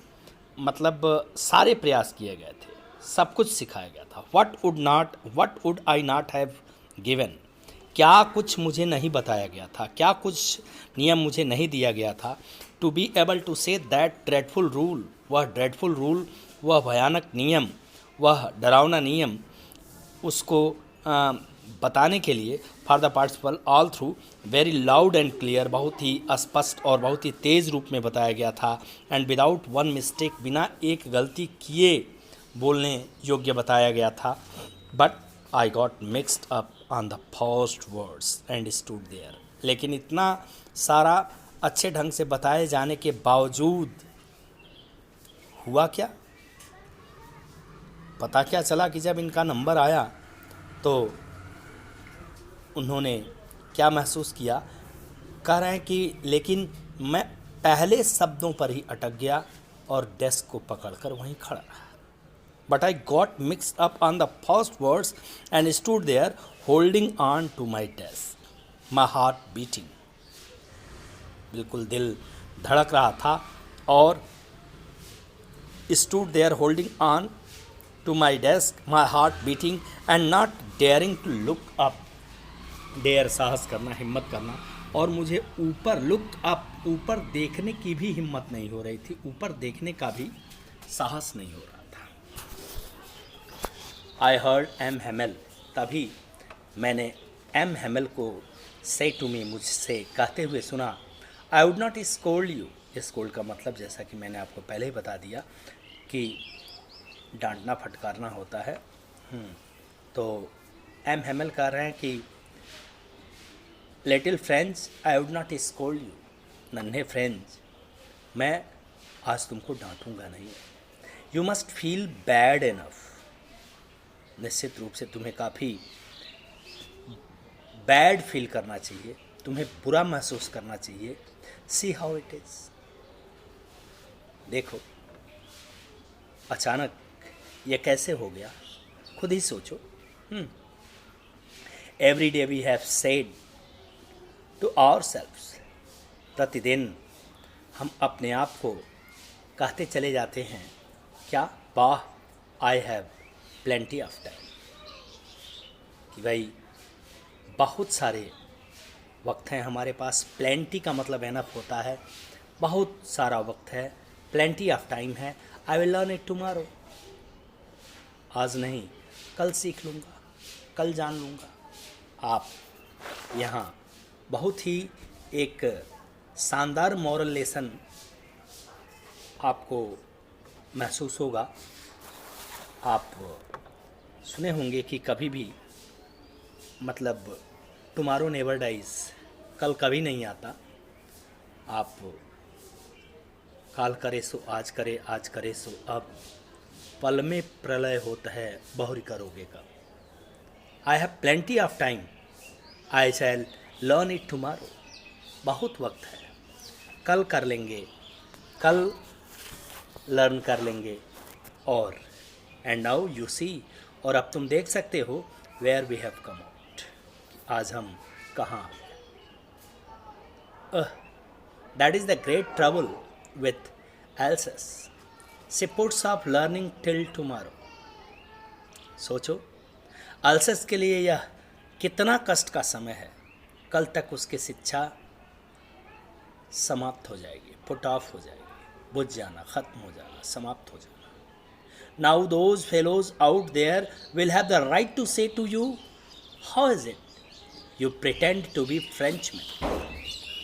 मतलब सारे प्रयास किए गए थे, सब कुछ सिखाया गया था। What would I not have given, क्या कुछ मुझे नहीं बताया गया था, क्या कुछ नियम मुझे नहीं दिया गया था। To be able to say that dreadful rule, वह ड्रेडफुल रूल, वह भयानक नियम, वह डरावना नियम, उसको बताने के लिए for the participle all through very loud and clear, बहुत ही स्पष्ट और बहुत ही तेज़ रूप में बताया गया था। एंड विदाउट वन मिस्टेक, बिना एक गलती किए बोलने योग्य बताया गया था। But I got mixed up on the first words and stood there. लेकिन इतना सारा अच्छे ढंग से बताए जाने के बावजूद हुआ क्या? पता क्या चला कि जब इनका नंबर आया तो उन्होंने क्या महसूस किया? कह रहे हैं कि लेकिन मैं पहले शब्दों पर ही अटक गया और डेस्क को पकड़कर वहीं खड़ा रहा। But I got mixed up on the first words and stood there holding on to my desk, my heart beating. बिल्कुल दिल धड़क रहा था और stood there holding on to my desk, my heart beating and not daring to look up. Dare साहस करना, हिम्मत करना, और मुझे ऊपर लुक अप, ऊपर देखने की भी हिम्मत नहीं हो रही थी, ऊपर देखने का भी साहस नहीं हो रहा था। I heard M. Hamel, तभी मैंने M. Hamel को say to me, मुझसे कहते हुए सुना, I would not scold you. Scold का मतलब जैसा कि मैंने आपको पहले ही बता दिया कि डांटना फटकारना होता है। तो एम हेमल कह रहे हैं कि little friends I would not scold you, नन्हे फ्रेंड्स मैं आज तुमको डांटूंगा नहीं। You must feel bad enough, निश्चित रूप से तुम्हें काफ़ी बैड फील करना चाहिए, तुम्हें बुरा महसूस करना चाहिए। सी हाउ इट इज़, देखो अचानक ये कैसे हो गया, खुद ही सोचो। Every day we have said to ourselves, प्रतिदिन हम अपने आप को कहते चले जाते हैं क्या? वाह, I have plenty of time, कि भाई बहुत सारे वक्त हैं हमारे पास। प्लेंटी का मतलब एनफ होता है, बहुत सारा वक्त है, प्लेंटी ऑफ टाइम है। I will learn it tomorrow, आज नहीं कल सीख लूँगा, कल जान लूँगा। आप यहाँ बहुत ही एक शानदार मॉरल लेसन आपको महसूस होगा। आप सुने होंगे कि कभी भी मतलब टुमारो नेवर डाइज, कल कभी नहीं आता। आप काल करे सो आज करे, आज करे सो अब, पल में प्रलय होता है बहुरी करोगे का। I have plenty of time, I shell learn it tomorrow. बहुत वक्त है, कल कर लेंगे, कल लर्न कर लेंगे। और एंड नाउ यू सी, और अब तुम देख सकते हो where we have come out, आज हम कहाँ आ गए। That is the great trouble with Alsace, she puts off learning till tomorrow. सोचो अल्सस के लिए यह कितना कष्ट का समय है, कल तक उसकी शिक्षा समाप्त हो जाएगी, पुट ऑफ हो जाएगी, बुझ जाना, ख़त्म हो जाना, समाप्त हो जाना। Now those fellows out there will have the right to say to you, how is it you pretend to be Frenchman.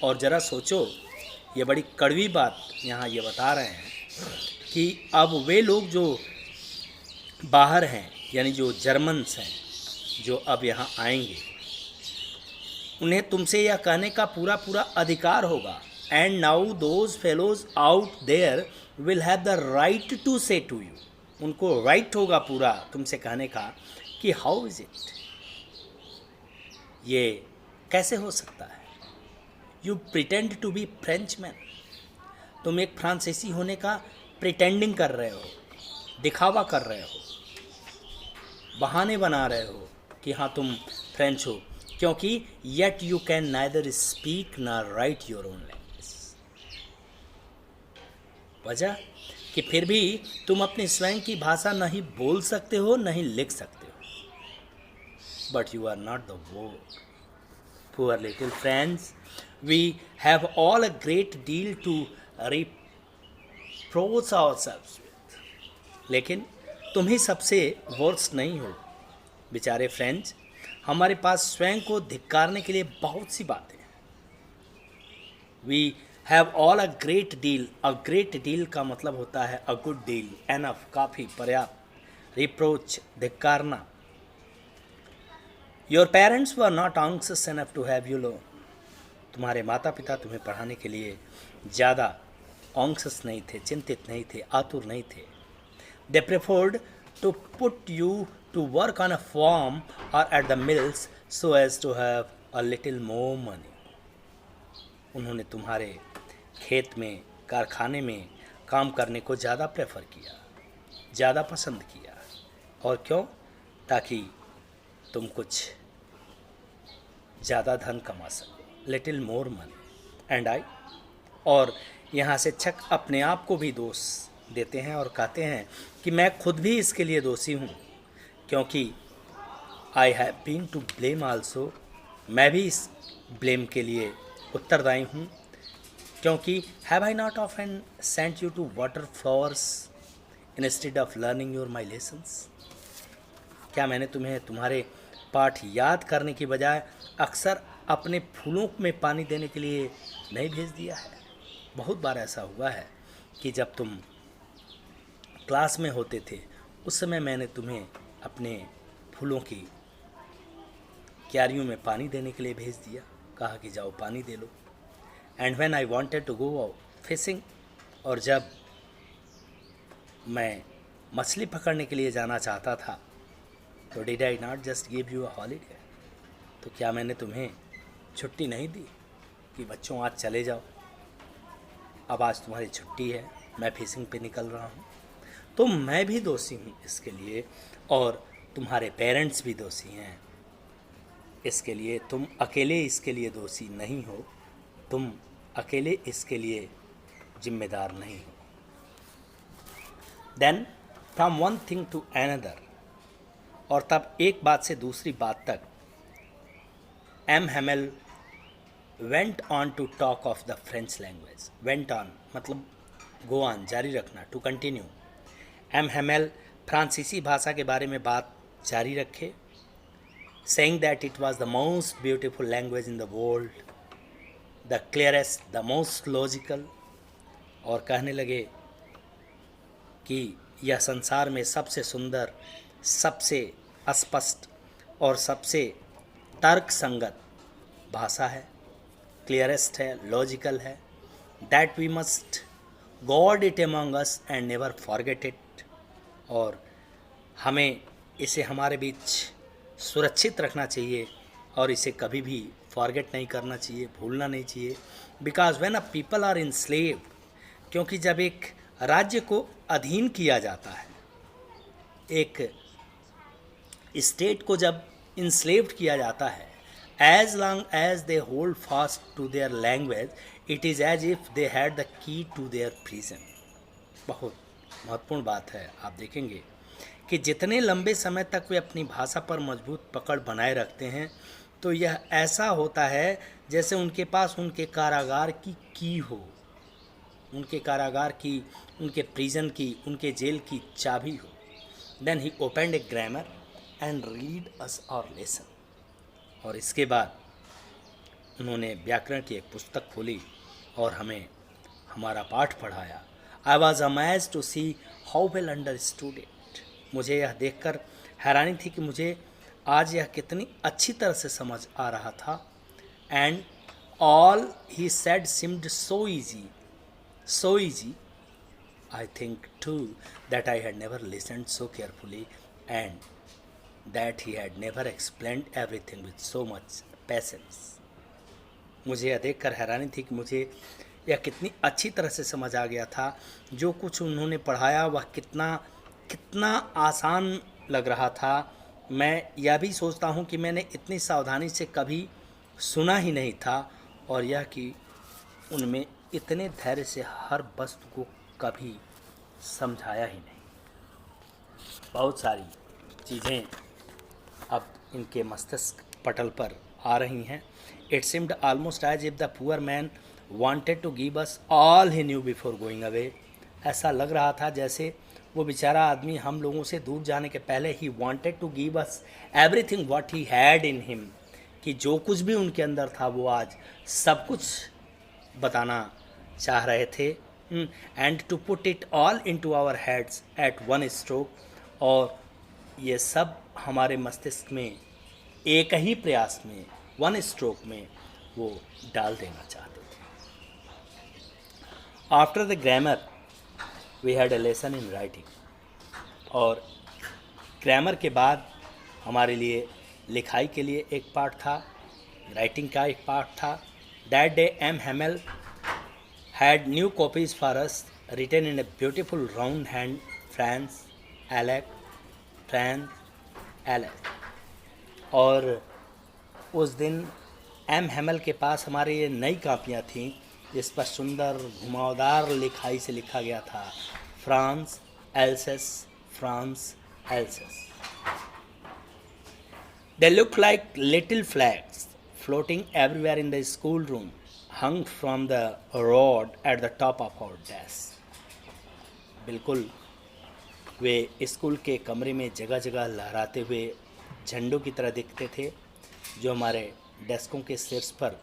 और ज़रा सोचो, ये बड़ी कड़वी बात यहाँ ये बता रहे हैं कि अब वे लोग जो बाहर हैं, यानी जो जर्मन्स हैं, जो अब यहाँ आएंगे, उन्हें तुमसे यह कहने का पूरा पूरा अधिकार होगा। And now those fellows out there will have the right to say to you, उनको राइट होगा पूरा तुमसे कहने का कि हाउ इज़ इट, ये कैसे हो सकता है। You pretend to be Frenchman, तुम एक फ्रांसीसी होने का प्रिटेंडिंग कर रहे हो, दिखावा कर रहे हो, बहाने बना रहे हो कि हाँ तुम फ्रेंच हो, क्योंकि yet you can neither speak ना राइट योर ओन लैंग्वेज। वजह कि फिर भी तुम अपनी स्वयं की भाषा नहीं बोल सकते हो, नहीं लिख सकते हो। But you are not the word. Poor little friends, we have all a great deal to reproach ourselves with. लेकिन तुम ही सबसे वर्स्ट नहीं हो बेचारे फ्रेंड्स, हमारे पास स्वयं को धिक्कारने के लिए बहुत सी बातें हैं। We have all a great deal, a great deal का मतलब होता है अ गुड डील, एनफ काफ़ी, पर्याप्त, रिप्रोच धिक्कारना। Your parents were not anxious enough to have you learn, तुम्हारे माता पिता तुम्हें पढ़ाने के लिए ज़्यादा anxious नहीं थे, चिंतित नहीं थे, आतुर नहीं थे। They preferred to put you to work on a farm or at the mills so as to have a little more money. उन्होंने तुम्हारे खेत में, कारखाने में काम करने को ज़्यादा प्रेफर किया, ज़्यादा पसंद किया। और क्यों? ताकि तुम कुछ ज़्यादा धन कमा सको, little more money. And I, और यहाँ से छक अपने आप को भी दोष देते हैं और कहते हैं कि मैं खुद भी इसके लिए दोषी हूँ, क्योंकि I have been to blame also, मैं भी इस ब्लेम के लिए उत्तरदायी हूँ। क्योंकि have I not often sent you to water flowers instead of learning your my lessons, क्या मैंने तुम्हें तुम्हारे पाठ याद करने की बजाय अक्सर अपने फूलों में पानी देने के लिए नहीं भेज दिया है। बहुत बार ऐसा हुआ है कि जब तुम क्लास में होते थे उस समय मैंने तुम्हें अपने फूलों की क्यारियों में पानी देने के लिए भेज दिया, कहा कि जाओ पानी दे लो। And when I wanted to go fishing, और जब मैं मछली पकड़ने के लिए जाना चाहता था तो did I not just give you a holiday, तो क्या मैंने तुम्हें छुट्टी नहीं दी कि बच्चों आज चले जाओ, अब आज तुम्हारी छुट्टी है, मैं फिशिंग पे निकल रहा हूँ। तो मैं भी दोषी हूँ इसके लिए, और तुम्हारे पेरेंट्स भी दोषी हैं इसके लिए। तुम अकेले इसके लिए दोषी नहीं हो, तुम अकेले इसके लिए जिम्मेदार नहीं हो। Then from one thing to another, और तब एक बात से दूसरी बात तक, M Hamel went on to talk of the French language. Went on मतलब गो ऑन, जारी रखना, टू कंटिन्यू। एम हेमेल फ्रांसीसी भाषा के बारे में बात जारी रखे, saying that it was the most beautiful language in the world, the clearest, the most logical, और कहने लगे कि यह संसार में सबसे सुंदर, सबसे स्पष्ट और सबसे तर्क संगत भाषा है, क्लियरेस्ट है, लॉजिकल है, that we must guard it among us and never forget it, और हमें इसे हमारे बीच सुरक्षित रखना चाहिए और इसे कभी भी फॉरगेट नहीं करना चाहिए, भूलना नहीं चाहिए। Because when a people are enslaved, क्योंकि जब एक राज्य को अधीन किया जाता है, एक स्टेट को जब इंस्लेव्ड किया जाता है, as long as they hold fast to their language, it is as if they had the key to their prison. बहुत महत्वपूर्ण बात है। आप देखेंगे कि जितने लंबे समय तक वे अपनी भाषा पर मजबूत पकड़ बनाए रखते हैं, तो यह ऐसा होता है जैसे उनके पास उनके कारागार की हो, उनके कारागार की, उनके प्रिजन की, उनके जेल की चाबी हो। Then he opened a grammar and read us our lesson, और इसके बाद उन्होंने व्याकरण की एक पुस्तक खोली और हमें हमारा पाठ पढ़ाया। I was amazed to see how well understood it. मुझे यह देखकर हैरानी थी कि मुझे आज यह कितनी अच्छी तरह से समझ आ रहा था। And all he said seemed so easy, so easy. I think too that I had never listened so carefully and that he had never explained everything with so much patience. मुझे यह देखकर हैरानी थी कि मुझे यह कितनी अच्छी तरह से समझ आ गया था। जो कुछ उन्होंने पढ़ाया वह कितना कितना आसान लग रहा था। मैं यह भी सोचता हूँ कि मैंने इतनी सावधानी से कभी सुना ही नहीं था, और यह कि उनमें इतने धैर्य से हर वस्तु को कभी समझाया ही नहीं। बहुत सारी चीज़ें अब इनके मस्तिष्क पटल पर आ रही हैं। It seemed almost as if the poor man wanted to give us all he knew before going away. ऐसा लग रहा था जैसे वो बेचारा आदमी हम लोगों से दूर जाने के पहले ही wanted to give us everything what he had in him, कि जो कुछ भी उनके अंदर था वो आज सब कुछ बताना चाह रहे थे। And to put it all into our heads at one stroke, और ये सब हमारे मस्तिष्क में एक ही प्रयास में, वन स्ट्रोक में वो डाल देना चाहते थे। After the grammar we had a lesson in writing, और ग्रामर के बाद हमारे लिए लिखाई के लिए एक पार्ट था, राइटिंग का एक पार्ट था। That day M Hamel had new copies for us written in a beautiful round hand, France, Alex। और उस दिन एम हेमल के पास हमारे ये नई कापियाँ थीं जिस पर सुंदर घुमावदार लिखाई से लिखा गया था, France else's, France else's. They looked like little flags floating everywhere in the schoolroom, hung from the rod at the top of our desk। बिल्कुल वे स्कूल के कमरे में जगह जगह लहराते हुए झंडों की तरह दिखते थे, जो हमारे डेस्कों के शीर्ष पर,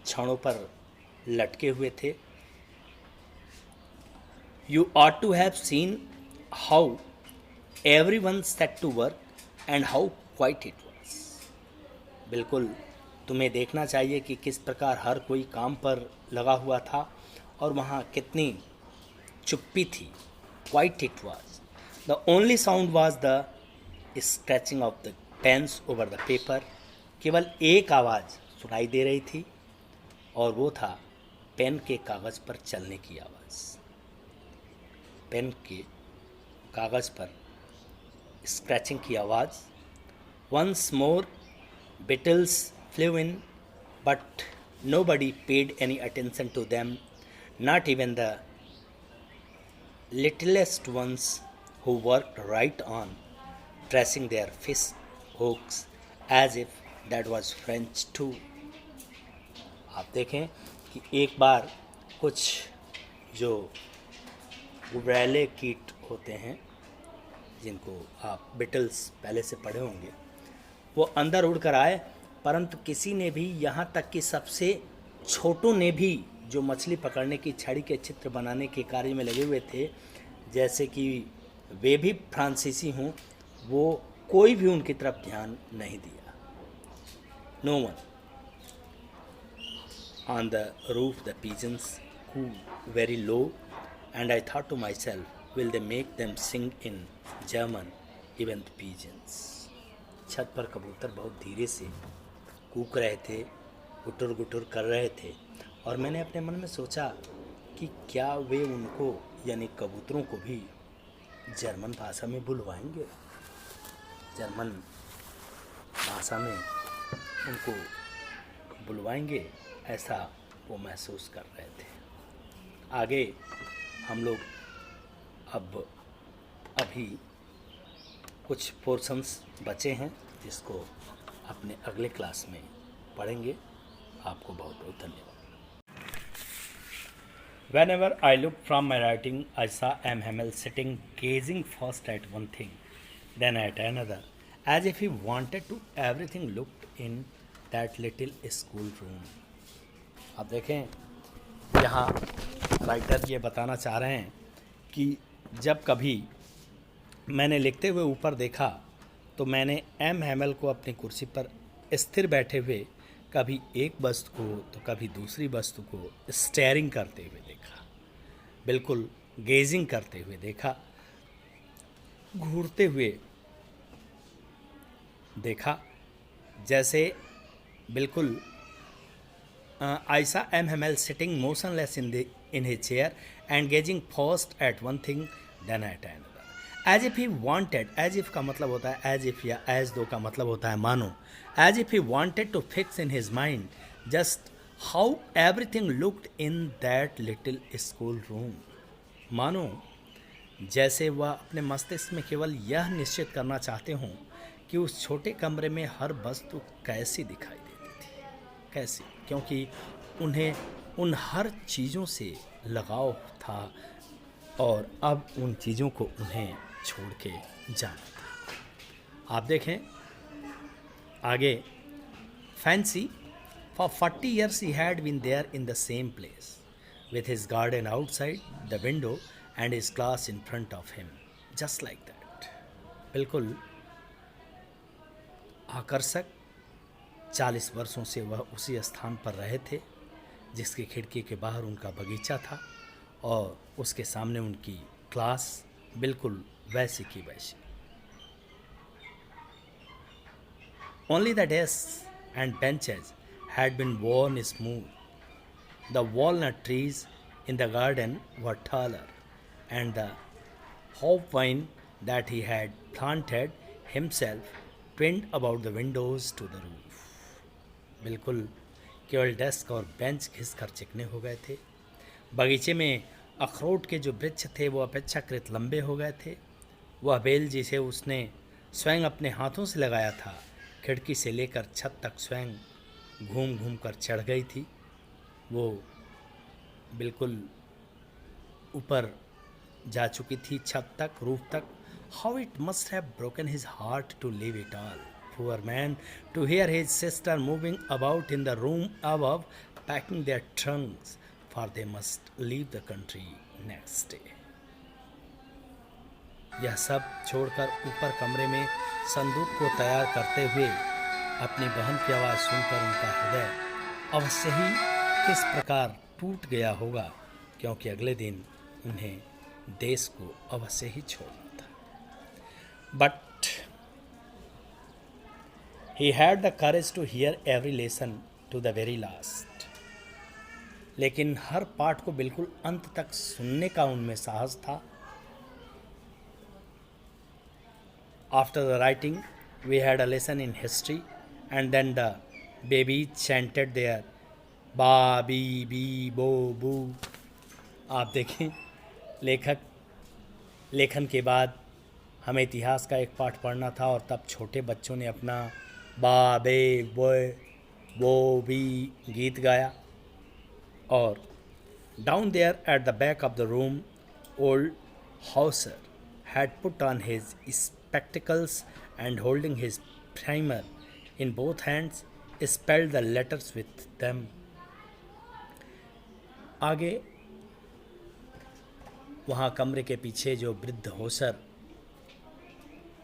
छड़ों पर लटके हुए थे। You ought to have seen how everyone set to work and how quiet it was। बिल्कुल तुम्हें देखना चाहिए कि किस प्रकार हर कोई काम पर लगा हुआ था और वहाँ कितनी चुप्पी थी। Quiet it was, the only sound was the scratching of the pens over the paper. केवल एक आवाज़ सुनाई दे रही थी और वो था पेन के कागज़ पर चलने की आवाज़। पेन के कागज़ पर स्क्रैचिंग की आवाज़। Once more beetles flew in, but nobody paid any attention to them, not even the littlest ones who worked right on pressing their fish hooks as if that was French too। आप देखें कि एक बार कुछ जो गुबरैले कीट होते हैं, जिनको आप बिटल्स पहले से पढ़े होंगे, वो अंदर उड़कर आए, परंतु किसी ने भी यहाँ तक कि सबसे छोटों ने भी जो मछली पकड़ने की छड़ी के चित्र बनाने के कार्य में लगे हुए थे, जैसे कि वे भी फ्रांसीसी हों, वो कोई भी उनकी तरफ ध्यान नहीं दिया. No one. On the roof the pigeons coo very low, and I thought to myself, will they make them sing in German, even the pigeons. छत पर कबूतर बहुत धीरे से कूक रहे थे, गुटुर गुटुर कर रहे थे, और मैंने अपने मन में सोचा कि क्या वे उनको यानी कबूतरों को भी जर्मन भाषा में बुलवाएंगे, जर्मन भाषा में उनको बुलवाएंगे, ऐसा वो महसूस कर रहे थे. आगे हम लोग अभी कुछ पोर्शंस बचे हैं जिसको अपने अगले क्लास में पढ़ेंगे. आपको बहुत बहुत धन्यवाद. Whenever I looked from my writing, I saw M. Hamel sitting gazing first at one thing, then at another, as if he wanted to everything looked in that little school room. अब देखें, यहाँ राइटर ये बताना चाह रहे हैं कि जब कभी मैंने लिखते हुए ऊपर देखा तो मैंने एम हैमल को अपनी कुर्सी पर स्थिर बैठे हुए कभी एक वस्तु को तो कभी दूसरी वस्तु को स्टेयरिंग करते हुए देखा, बिल्कुल गेजिंग करते हुए देखा, घूरते हुए देखा, जैसे बिल्कुल I saw M. Hamel sitting motionless in his chair and gazing first at one thing, then at another. As if he wanted, as if का मतलब होता है as if, या as though का मतलब होता है मानो. As if he wanted to fix in his mind just how everything looked in that little school room. मानो जैसे वह अपने मस्तिष्क में केवल यह निश्चित करना चाहते हों कि उस छोटे कमरे में हर वस्तु कैसी दिखाई देती थी, कैसी, क्योंकि उन्हें उन हर चीज़ों से लगाव था और अब उन चीज़ों को उन्हें छोड़ के जाना था. आप देखें आगे, fancy for 40 years he had been there in the same place with his garden outside the window and his class in front of him, just like that. बिल्कुल आकर्षक 40 वर्षों से वह उसी स्थान पर रहे थे जिसकी खिड़की के बाहर उनका बगीचा था और उसके सामने उनकी क्लास बिल्कुल वैसी की वैसी. Only the desks and benches had been worn smooth. The walnut trees in the garden were taller, and the hopvine that he had planted himself twined about the windows to the roof. बिल्कुल केवल डेस्क और बेंच घिस कर चिकने हो गए थे. बगीचे में अखरोट के जो वृक्ष थे वो अपेक्षाकृत लंबे हो गए थे. वह बेल जिसे उसने स्वयं अपने हाथों से लगाया था खिड़की से लेकर छत तक स्वयं घूम घूम कर चढ़ गई थी. वो बिल्कुल ऊपर जा चुकी थी, छत तक, रूफ तक. How it must have broken his heart to leave it all, poor man, to hear his sister moving about in the room above, packing their trunks, for they must leave the country next day. यह सब छोड़कर ऊपर कमरे में संदूक को तैयार करते हुए अपनी बहन की आवाज़ सुनकर उनका हृदय अवश्य ही किस प्रकार टूट गया होगा, क्योंकि अगले दिन उन्हें देश को अवश्य ही छोड़ना था. But he had the courage to hear every lesson to the very last. लेकिन हर पाठ को बिल्कुल अंत तक सुनने का उनमें साहस था. After the writing, we had a lesson in history, and then the baby chanted their ba bee bee bo boo. आप देखें, लेखन के बाद हमें इतिहास का एक पाठ पढ़ना था और तब छोटे बच्चों ने अपना बा बे वो भी गीत गाया. और down there at the back of the room old Hauser had put on his spectacles and holding his primer in both hands spelled the letters with them. आगे वहाँ कमरे के पीछे जो वृद्ध होसर,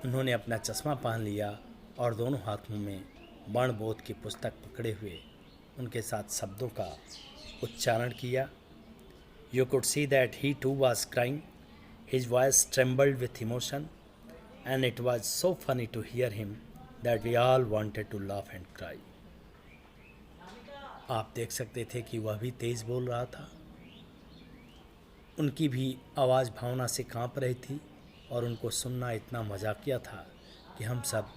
उन्होंने अपना चश्मा पहन लिया और दोनों हाथों में वर्णबोध की पुस्तक पकड़े हुए उनके साथ शब्दों का उच्चारण किया। You could see that he too was crying, his voice trembled with emotion and it was so funny to hear him that we all wanted to laugh and cry. आप देख सकते थे कि वह भी तेज़ बोल रहा था, उनकी भी आवाज़ भावना से कांप रही थी और उनको सुनना इतना मजाकिया था कि हम सब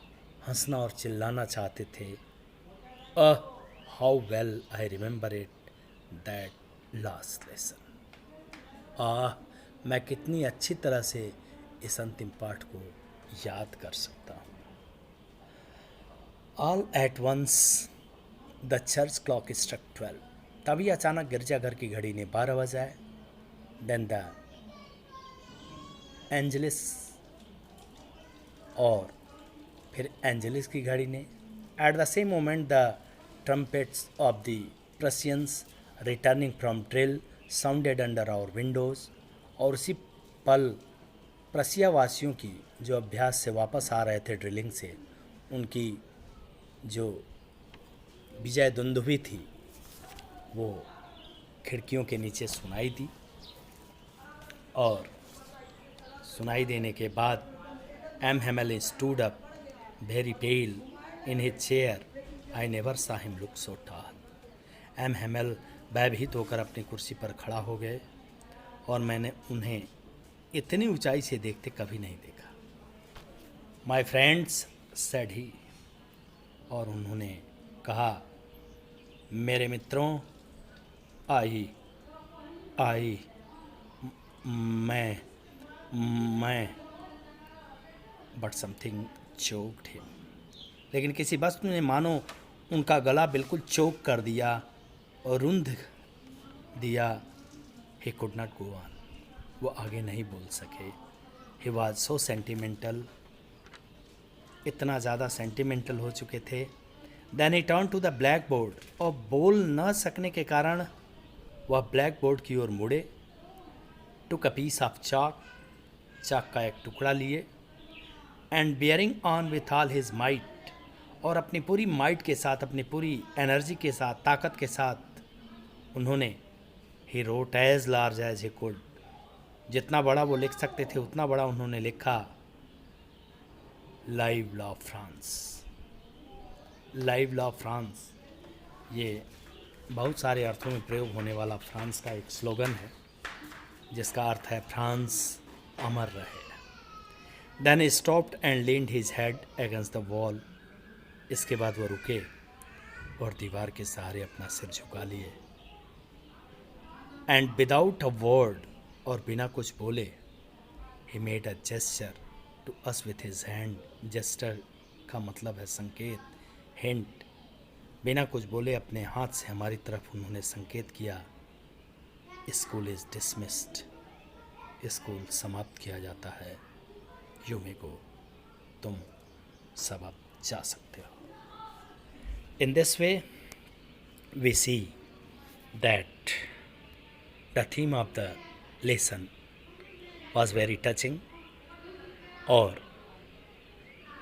हंसना और चिल्लाना चाहते थे। How well I remember it that last lesson. मैं कितनी अच्छी तरह से इस अंतिम पाठ को याद कर सकता हूँ। All at once the church clock struck 12। तभी अचानक गिरजाघर की घड़ी ने 12 बजाए। देन द एंजलिस, और फिर एंजलिस की घड़ी ने। At the same moment the trumpets of the Prussians returning from drill sounded under our windows. और उसी पल प्रसिया वासियों की जो अभ्यास से वापस आ रहे थे ड्रिलिंग से, उनकी जो विजय दुंदुभी थी वो खिड़कियों के नीचे सुनाई दी। और सुनाई देने के बाद M Hamel stood up very pale in his chair. I never saw him look so tall. M Hamel भयभीत होकर अपनी कुर्सी पर खड़ा हो गए और मैंने उन्हें इतनी ऊंचाई से देखते कभी नहीं देखा। माय फ्रेंड्स सेड ही, और उन्होंने कहा, मेरे मित्रों, आई मैं बट समथिंग चोक्ड हिम। लेकिन किसी वस्तु ने मानो उनका गला बिल्कुल चोक कर दिया और रुंध दिया। He could not go on. वो आगे नहीं बोल सके। ही वॉज सो सेंटिमेंटल, इतना ज़्यादा सेंटिमेंटल हो चुके थे। Then he turn to the blackboard, और बोल न सकने के कारण वह ब्लैक बोर्ड की ओर मुड़े। टुक अ पीस ऑफ चाक, चाक का एक टुकड़ा लिए। And bearing on with all his might, और अपनी पूरी माइट के साथ, अपनी पूरी एनर्जी के साथ, ताकत के साथ उन्होंने he wrote as large as he could, जितना बड़ा वो लिख सकते थे उतना बड़ा उन्होंने लिखा, live law France. Live law France, ये बहुत सारे अर्थों में प्रयोग होने वाला फ्रांस का एक स्लोगन है जिसका अर्थ है फ्रांस अमर रहे। Then stopped and leaned his head against the wall. इसके बाद वो रुके और दीवार के सहारे अपना सिर झुका लिए। एंड विदाउट अ वर्ड, और बिना कुछ बोले, he made a gesture to us with his hand. Gesture का मतलब है संकेत, हिंट। बिना कुछ बोले अपने हाथ से हमारी तरफ उन्होंने संकेत किया, स्कूल इज डिसमिस्ड, स्कूल समाप्त किया जाता है, यू मे गो, तुम सब अब जा सकते हो। In this way we see that the theme of the lesson was very touching. और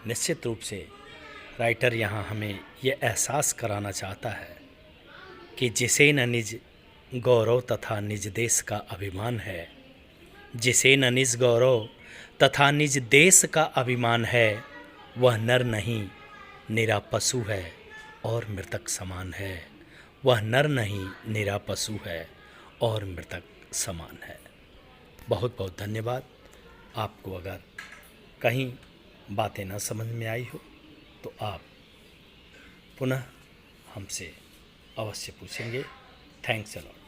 निश्चित रूप से राइटर यहाँ हमें ये एहसास कराना चाहता है कि जिसे न निज गौरव तथा निज देश का अभिमान है, जिसे न निज गौरव तथा निज देश का अभिमान है, वह नर नहीं निरा पशु है और मृतक समान है। वह नर नहीं निरा पशु है और मृतक समान है। बहुत बहुत धन्यवाद। आपको अगर कहीं बातें न समझ में आई हो तो आप पुनः हमसे अवश्य पूछेंगे। Thanks a lot.